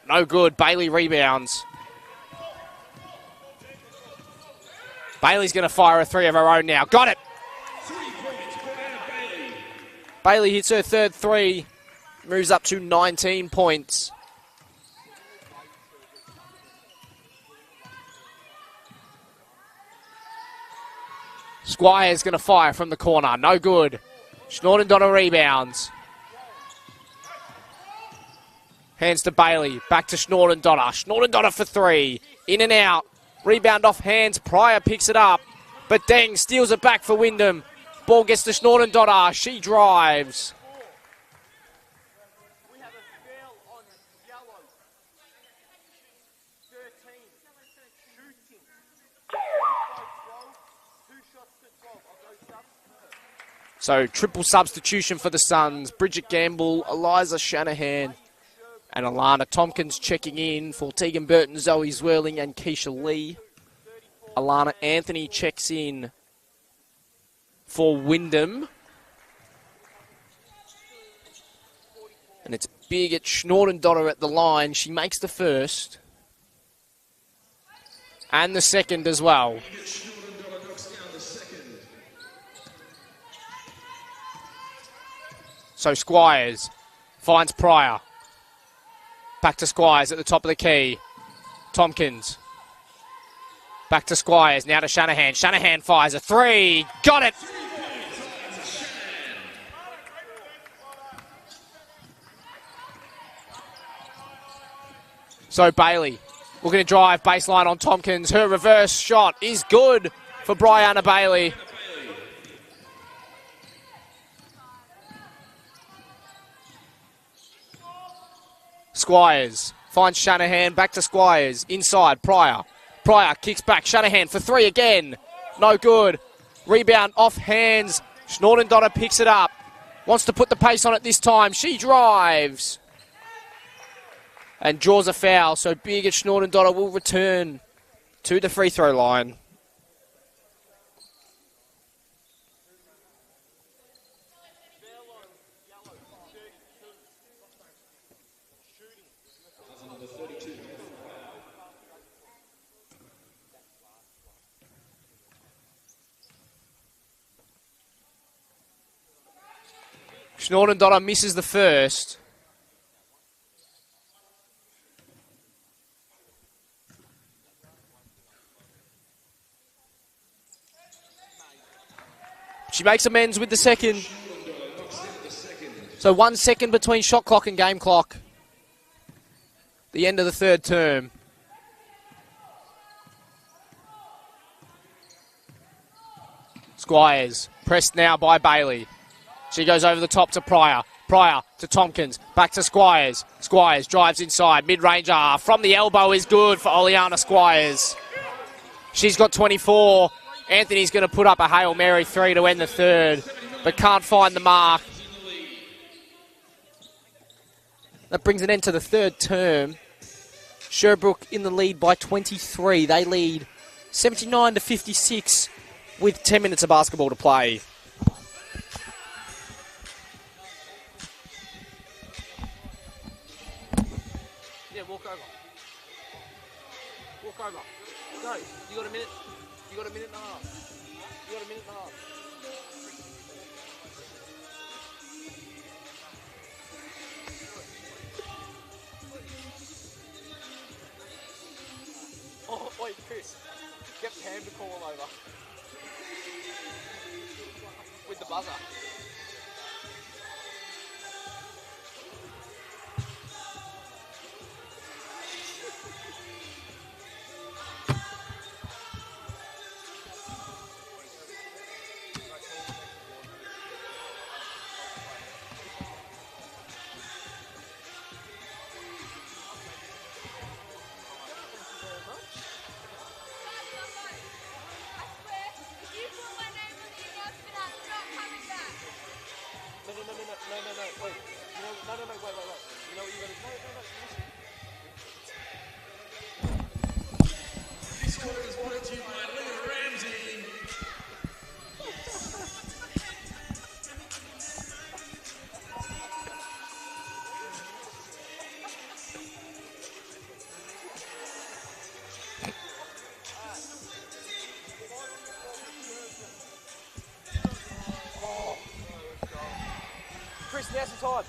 No good. Bailey rebounds. Bailey's going to fire a 3 of her own now. Got it. 3 points, Brianna Bailey. Bailey hits her third 3. Moves up to 19 points. Squire's going to fire from the corner. No good. Schnortendonner rebounds. Hands to Bailey. Back to Schnortendonner. Schnortendonner for 3. In and out. Rebound off hands. Pryor picks it up. But Deng steals it back for Wyndham. Ball gets to Schnortendonner. She drives. We have a foul on yellow. 13. Shooting. 2 shots to 12. I'll go subs. So triple substitution for the Suns. Bridget Gamble, Eliza Shanahan, and Alana Tompkins checking in for Tegan Burton, Zoe Zwirling, and Keisha Lee. Alana Anthony checks in for Wyndham. And it's Big at Schnortendonner at the line. She makes the first. And the second as well. Big at Schnortendonner knocks down the second. So Squires finds Pryor. Back to Squires at the top of the key. Tompkins. Back to Squires. Now to Shanahan. Shanahan fires a 3. Got it! 3 points, Eliza Shanahan. So Bailey looking to drive baseline on Tompkins. Her reverse shot is good for Brianna Bailey. Squires finds Shanahan. Back to Squires. Inside. Pryor. Pryor kicks back. Shanahan for 3 again. No good. Rebound off hands. Schnortendonner picks it up. Wants to put the pace on it this time. She drives. And draws a foul. So Big at Schnortendonner will return to the free throw line. Schnortendonner misses the first. She makes amends with the second. So 1 second between shot clock and game clock. The end of the third term. Squires pressed now by Bailey. She goes over the top to Pryor. Pryor to Tompkins. Back to Squires. Squires drives inside. Mid-ranger from the elbow is good for Oleana Squires. She's got 24. Anthony's going to put up a Hail Mary 3 to end the third, but can't find the mark. That brings an end to the third term. Sherbrooke in the lead by 23. They lead 79 to 56 with 10 minutes of basketball to play. Yeah, walk over. Walk over. Go. You got a minute. You got a minute and a half. You got a minute and a half. Oh, wait, Chris. Get Pam to call him over. With the buzzer. This quarter is brought to you by Leah Ramsey. Chris, now's the time.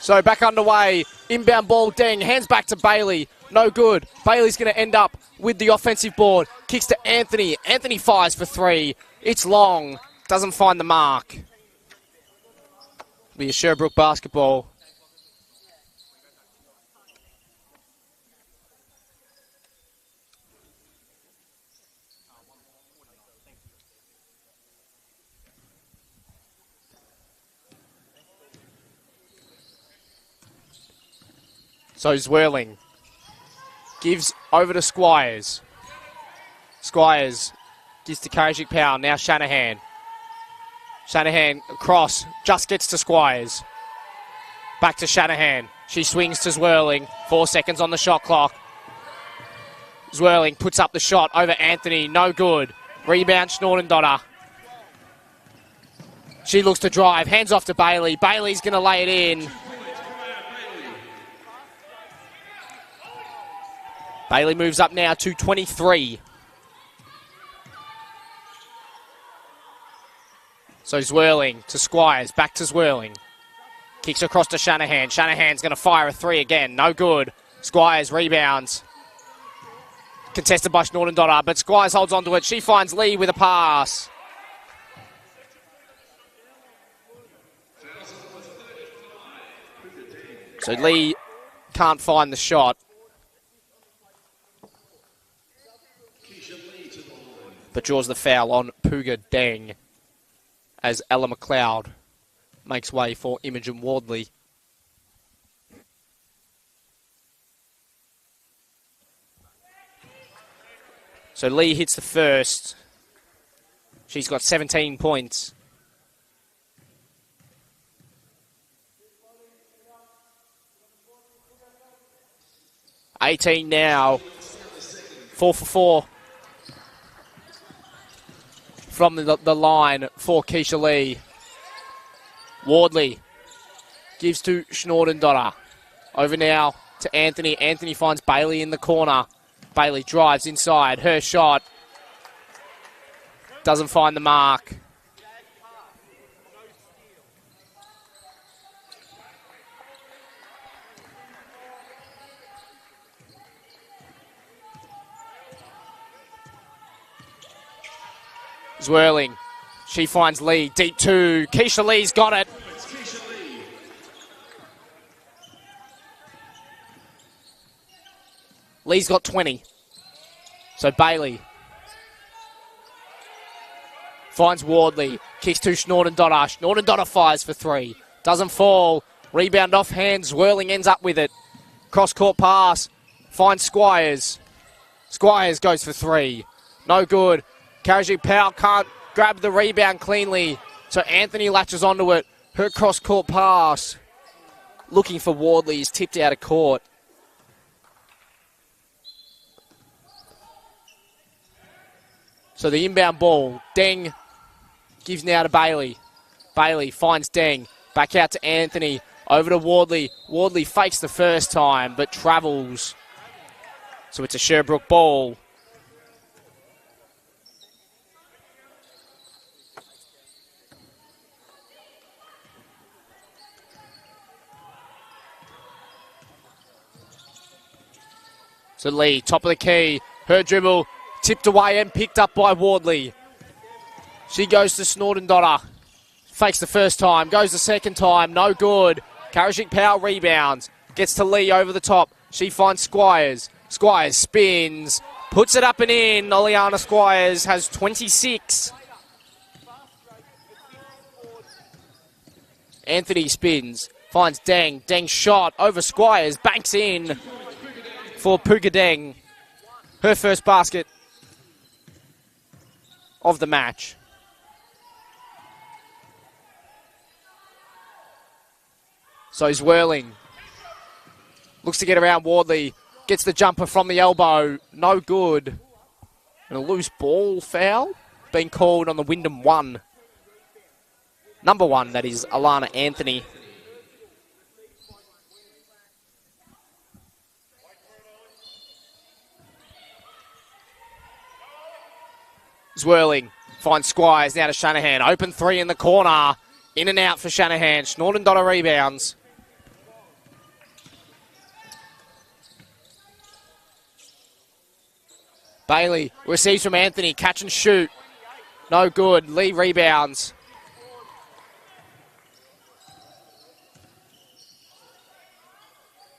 So back underway. Inbound ball, Deng. Hands back to Bailey. No good. Bailey's going to end up with the offensive board. Kicks to Anthony. Anthony fires for three. It's long. Doesn't find the mark. Be a Sherbrooke basketball. So Zwirling gives over to Squires. Squires gives to Kajik Powell. Now Shanahan. Shanahan across. Just gets to Squires. Back to Shanahan. She swings to Zwirling. 4 seconds on the shot clock. Zwirling puts up the shot over Anthony. No good. Rebound Schnordendotter. She looks to drive. Hands off to Bailey. Bailey's going to lay it in. Bailey moves up now to 23. So Zwirling to Squires, back to Zwirling. Kicks across to Shanahan. Shanahan's going to fire a three again. No good. Squires rebounds. Contested by Schnordendotter, but Squires holds onto it. She finds Lee with a pass. So Lee can't find the shot. But draws the foul on Pooga Deng as Ella McLeod makes way for Imogen Wardley. So Lee hits the first. She's got 17 points. $18 now. 4 for 4. From the line for Keisha Lee. Wardley gives to Schnordendotter. Over now to Anthony. Anthony finds Bailey in the corner. Bailey drives inside. Her shot doesn't find the mark. Zwirling. She finds Lee. Deep two. Keisha Lee's got it. Lee's got 20. So Bailey Finds Wardley. Kicks to Schnordendotter. Schnordendotter fires for 3. Doesn't fall. Rebound off hands. Zwirling ends up with it. Cross-court pass. Finds Squires. Squires goes for 3. No good. Karajic Powell can't grab the rebound cleanly. So Anthony latches onto it. Her cross-court pass. Looking for Wardley. Is tipped out of court. So the inbound ball, Deng gives now to Bailey. Bailey finds Deng. Back out to Anthony. Over to Wardley. Wardley fakes the first time, but travels. So it's a Sherbrooke ball. So Lee, top of the key. Her dribble. Tipped away and picked up by Wardley. She goes to Schnordendotter. Fakes the first time. Goes the second time. No good. Karajic Powell rebounds. Gets to Lee over the top. She finds Squires. Squires spins. Puts it up and in. Oleana Squires has 26. Anthony spins. Finds Deng. Deng shot over Squires. Banks in for Puga Deng. Her first basket of the match. So he's whirling. Looks to get around Wardley. Gets the jumper from the elbow. No good. And a loose ball foul being called on the Wyndham 1. Number 1, that is Alana Anthony. Zwirling finds Squires now to Shanahan. Open 3 in the corner. In and out for Shanahan. Schnordendotter rebounds. Bailey receives from Anthony. Catch and shoot. No good. Lee rebounds.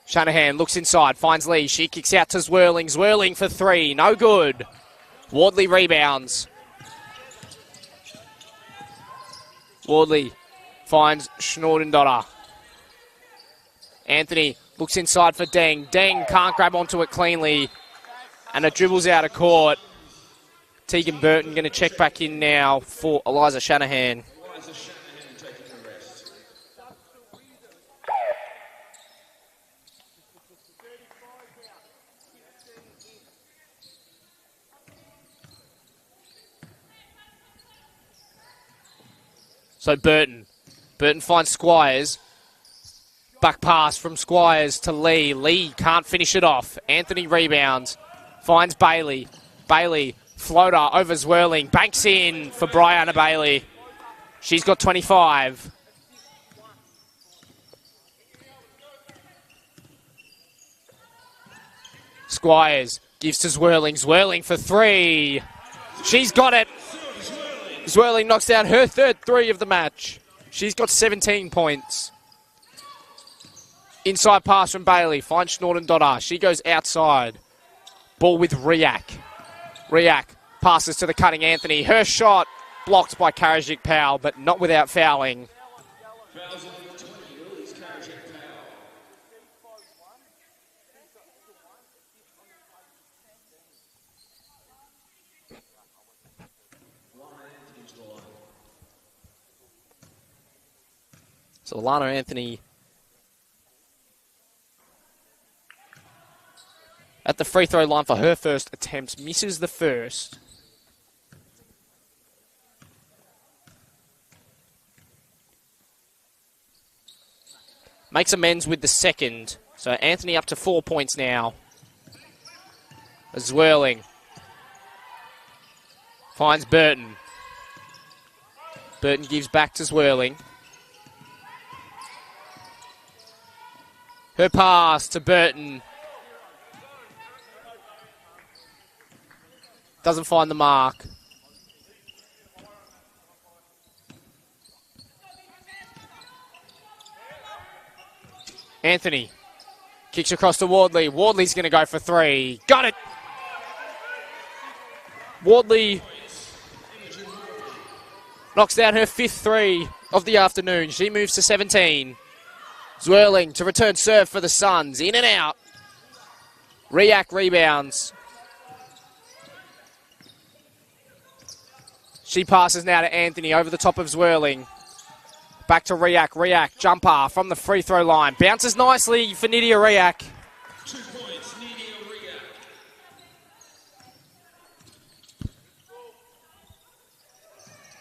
Shanahan looks inside. Finds Lee. She kicks out to Zwirling. Zwirling for 3. No good. Wardley rebounds. Wardley finds Schnordendotter. Anthony looks inside for Deng. Deng can't grab onto it cleanly. And it dribbles out of court. Tegan Burton going to check back in now for Eliza Shanahan. So Burton. Burton finds Squires. Back pass from Squires to Lee. Lee can't finish it off. Anthony rebounds. Finds Bailey. Bailey, floater over Zwirling. Banks in for Brianna Bailey. She's got 25. Squires gives to Zwirling. Zwirling for 3. She's got it. Zwirling knocks down her third 3 of the match. She's got 17 points. Inside pass from Bailey. Finds Schnordendotter. She goes outside. Ball with Riak. Riak passes to the cutting Anthony. Her shot blocked by Karajic Powell, but not without fouling. So Alana Anthony at the free throw line for her first attempt. Misses the first. Makes amends with the second. So Anthony up to 4 points now. Zwirling. Finds Burton. Burton gives back to Zwirling. Her pass to Burton. Doesn't find the mark. Anthony kicks across to Wardley. Wardley's going to go for 3. Got it! Wardley Knocks down her 5th 3 of the afternoon. She moves to 17. Zwirling to return serve for the Suns. In and out. Riak rebounds. She passes now to Anthony over the top of Zwirling. Back to Riak. Riak, jumper from the free throw line. Bounces nicely for Nydia Riak. 2 points, Nydia Riak.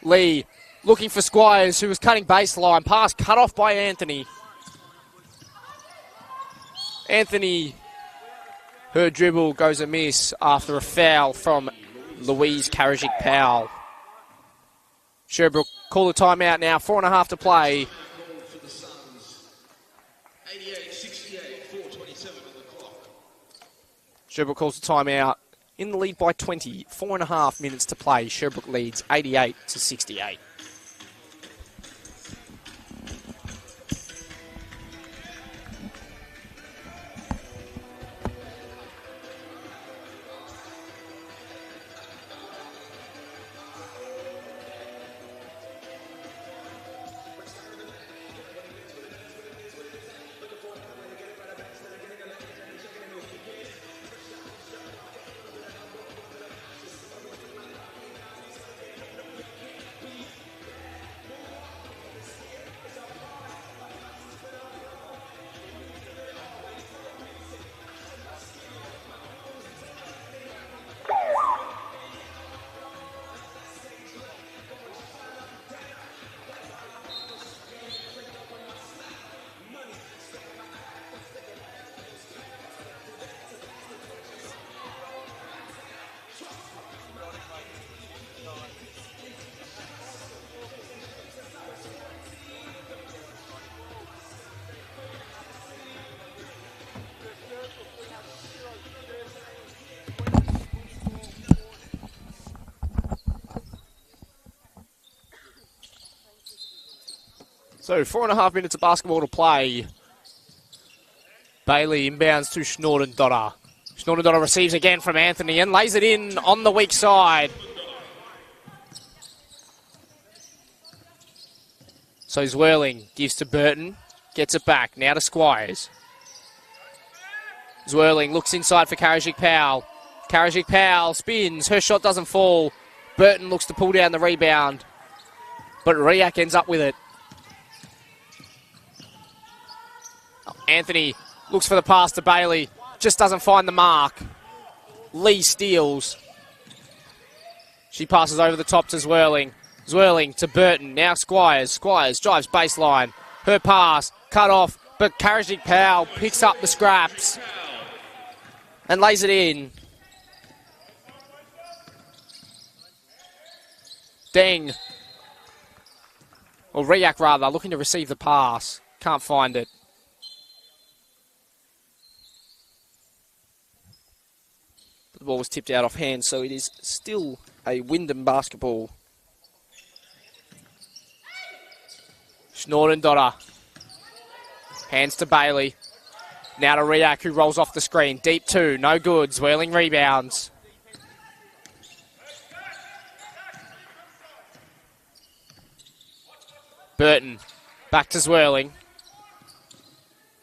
Lee looking for Squires, who was cutting baseline. Pass cut off by Anthony. Anthony, her dribble goes amiss after a foul from Louise Karajic-Powell. Sherbrooke call the timeout now. 4.5 to play. 88-68, 4:27 on the clock. Sherbrooke calls the timeout. In the lead by 20. 4.5 minutes to play. Sherbrooke leads 88-68. So 4.5 minutes of basketball to play. Bailey inbounds to Schnordendotter. Schnordendotter receives again from Anthony and lays it in on the weak side. So Zwirling gives to Burton, gets it back, now to Squires. Zwirling looks inside for Karajic-Powell. Karajic-Powell spins, her shot doesn't fall. Burton looks to pull down the rebound, but Riak ends up with it. Anthony looks for the pass to Bailey, just doesn't find the mark. Lee steals. She passes over the top to Zwirling. Zwirling to Burton, now Squires. Squires drives baseline. Her pass, cut off, but Karajic-Powell picks up the scraps and lays it in. Deng. Or Riak rather, looking to receive the pass. Can't find it. The ball was tipped out off hand, so it is still a Wyndham basketball. Schnordendotter. Hands to Bailey. Now to Riak, who rolls off the screen. Deep 2, no good. Zwirling rebounds. Burton. Back to Zwirling.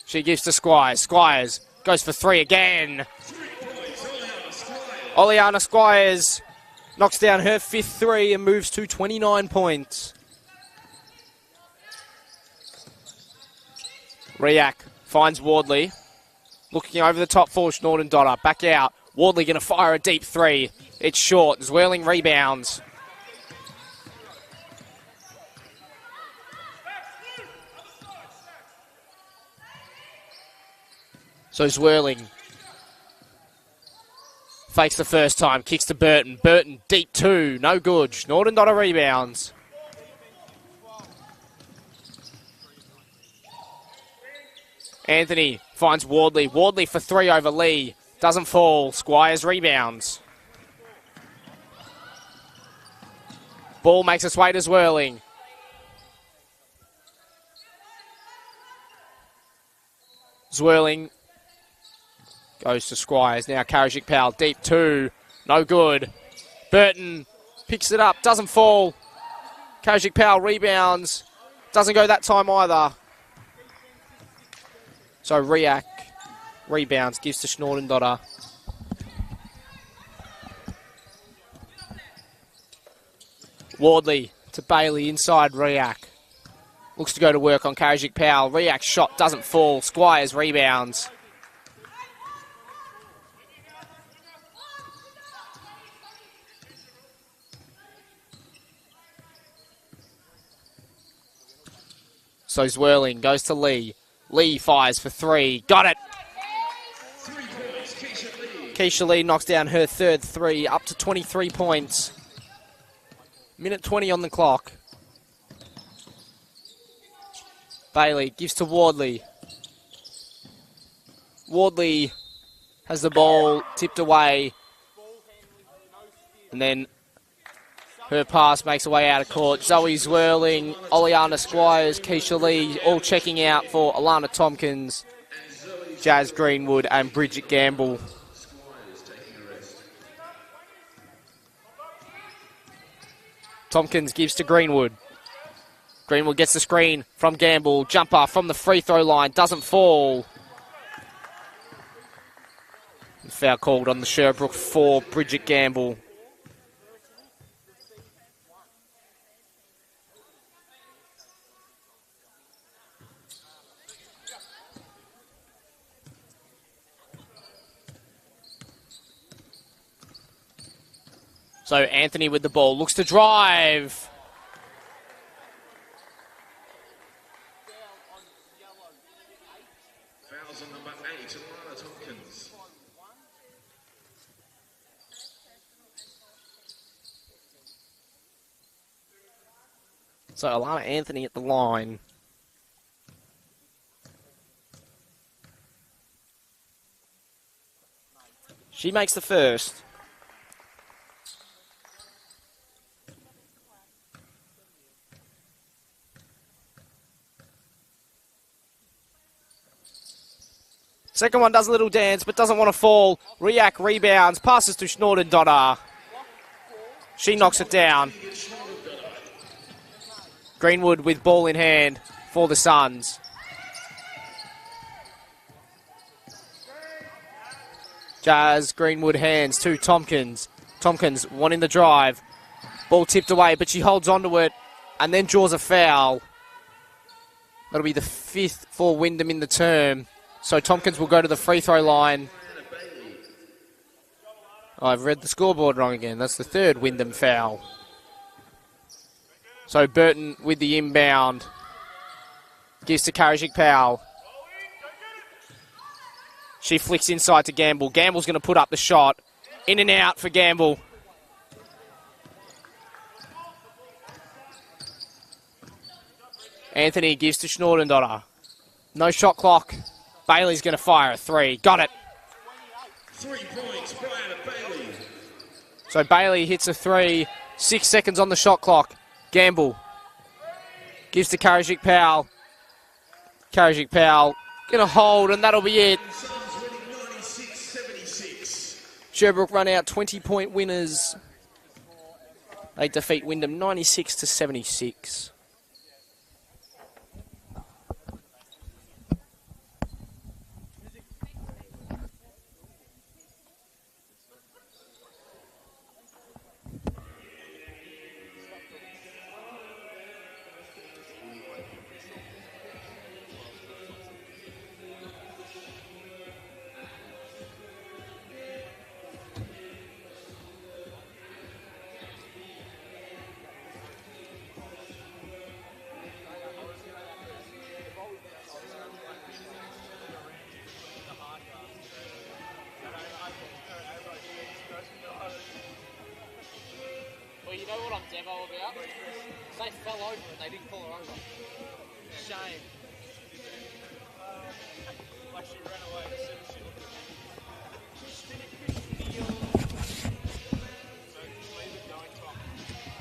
She gives to Squires. Squires goes for 3 again. Oleana Squires knocks down her 5th 3 and moves to 29 points. Riak finds Wardley. Looking over the top for Schnordendotter. Back out. Wardley going to fire a deep 3. It's short. Zwirling rebounds. So Zwirling fakes the first time, kicks to Burton. Burton, deep 2, no good. Schnordendotter rebounds. Anthony finds Wardley. Wardley for 3 over Lee. Doesn't fall. Squires rebounds. Ball makes its way to Zwirling. Zwirling goes to Squires. Now Karajic-Powell, deep 2. No good. Burton picks it up. Doesn't fall. Kajik Powell rebounds. Doesn't go that time either. So Riak rebounds, gives to Schnordendotter. Wardley to Bailey inside Riak. Looks to go to work on Kajik Powell. Riak's shot doesn't fall. Squires rebounds. So Zwirling goes to Lee. Lee fires for three. Got it. 3 points, Keisha Lee. Keisha Lee knocks down her third three, up to 23 points. Minute 20 on the clock. Bailey gives to Wardley. Wardley has the ball tipped away. And then her pass makes her way out of court. Zoe Zwirling, Oleana Squires, Keisha Lee all checking out for Alana Tompkins, Jazz Greenwood and Bridget Gamble. Tompkins gives to Greenwood. Greenwood gets the screen from Gamble. Jumper from the free throw line. Doesn't fall. Foul called on the Sherbrooke for Bridget Gamble. So Anthony with the ball. Looks to drive. Fouls on number 8, Alana Tompkins. So Alana Anthony at the line. She makes the first. Second one does a little dance, but doesn't want to fall. Riak rebounds, passes to Schnordendotter. She knocks it down. Greenwood with ball in hand for the Suns. Jazz, Greenwood hands to Tompkins. Tompkins wanting the drive. Ball tipped away, but she holds onto it and then draws a foul. That'll be the 5th for Wyndham in the term. So Tompkins will go to the free throw line. Oh, I've read the scoreboard wrong again. That's the 3rd Wyndham foul. So Burton with the inbound. Gives to Kajik Powell. She flicks inside to Gamble. Gamble's going to put up the shot. In and out for Gamble. Anthony gives to Schnordendotter. No shot clock. Bailey's going to fire a three. Got it. 3 points, Brian Bailey. So Bailey hits a three. 6 seconds on the shot clock. Gamble gives to Kajik Powell. Kajik Powell going to hold, and that'll be it. Suns winning 96-76. Sherbrooke run out 20-point winners. They defeat Wyndham 96-76. Well, you know what I'm Devo about? They fell over and they didn't pull her over. Shame. Like she ran away as soon as she looked at me. So leave it going, Tom.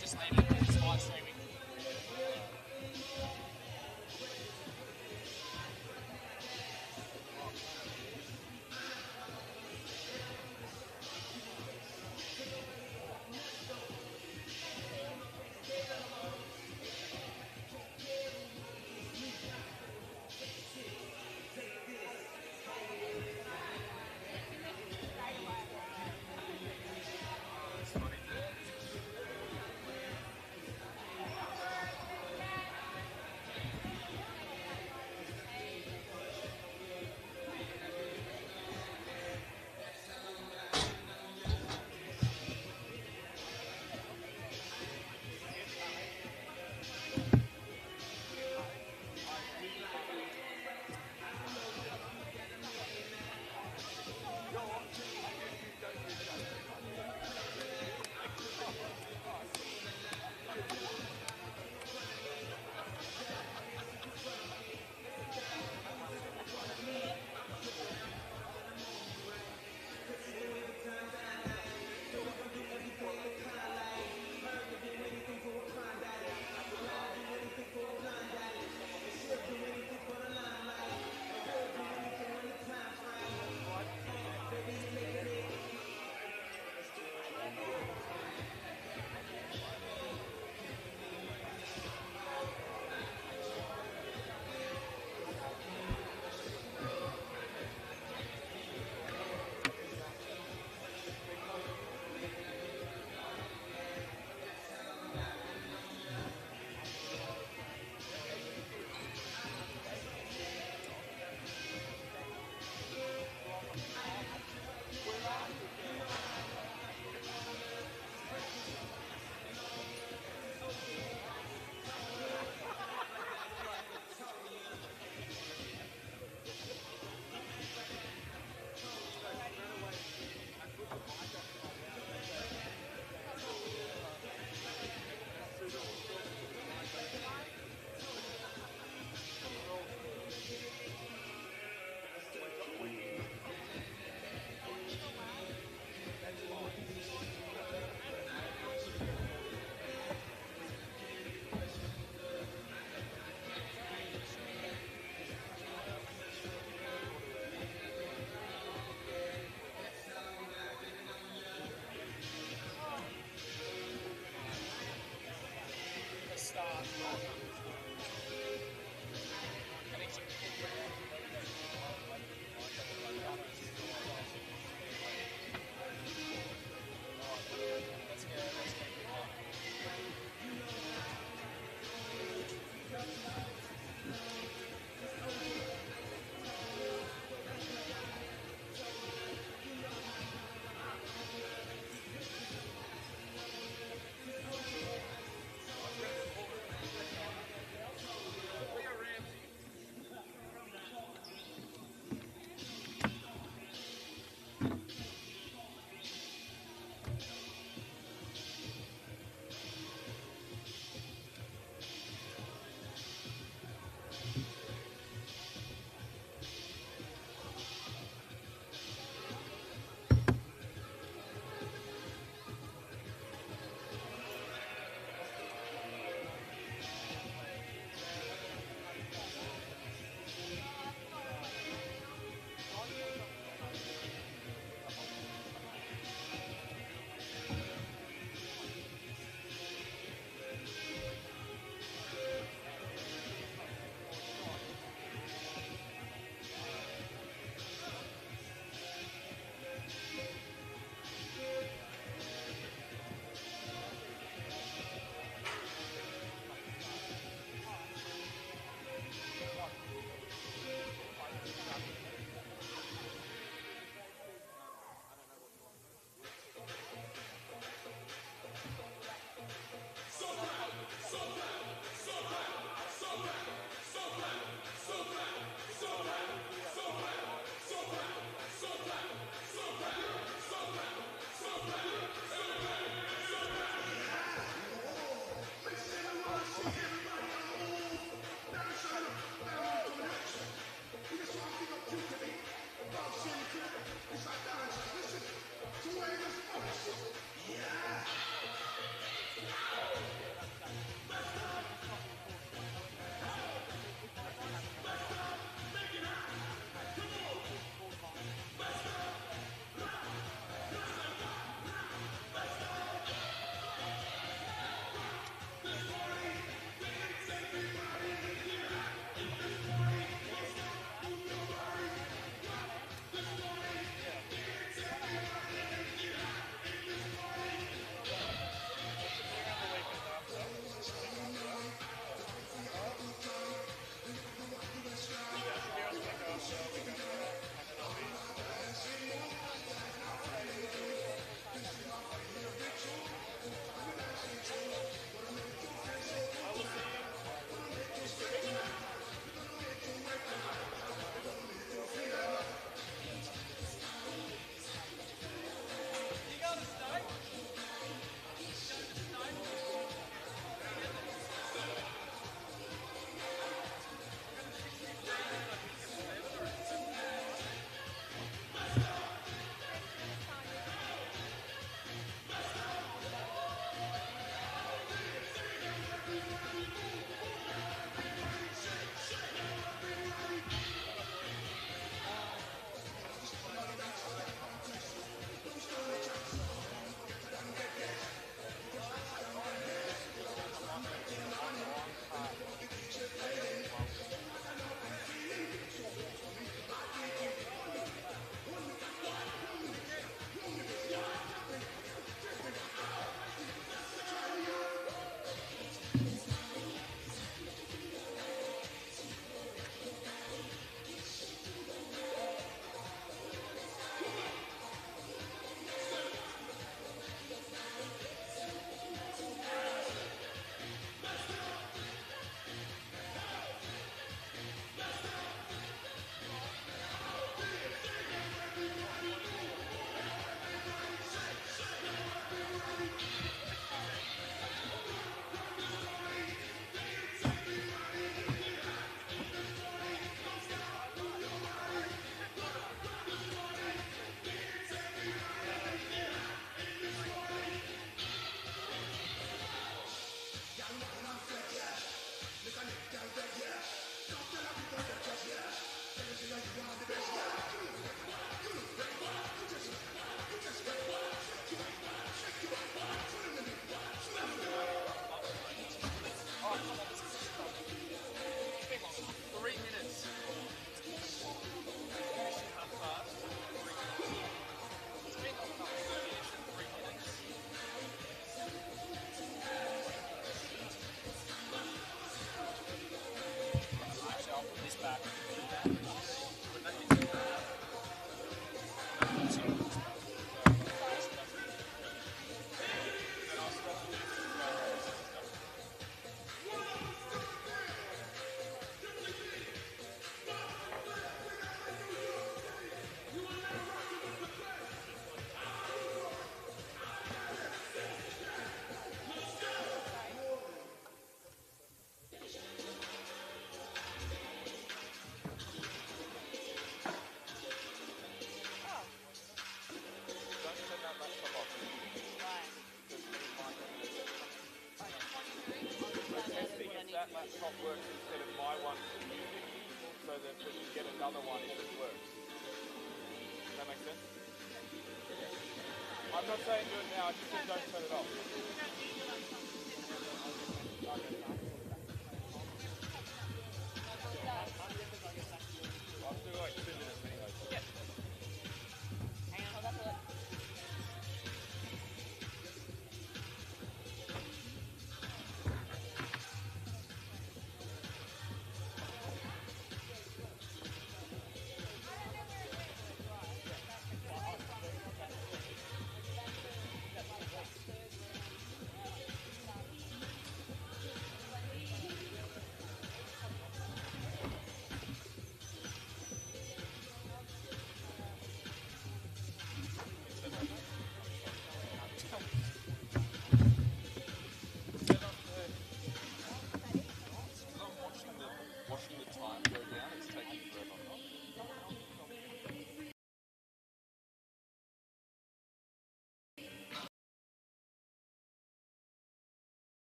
Just leave it. It's live streaming. so you get another one if it works. Does that make sense? I'm not saying do it now, I just said don't turn it off. I'll do like 2 minutes.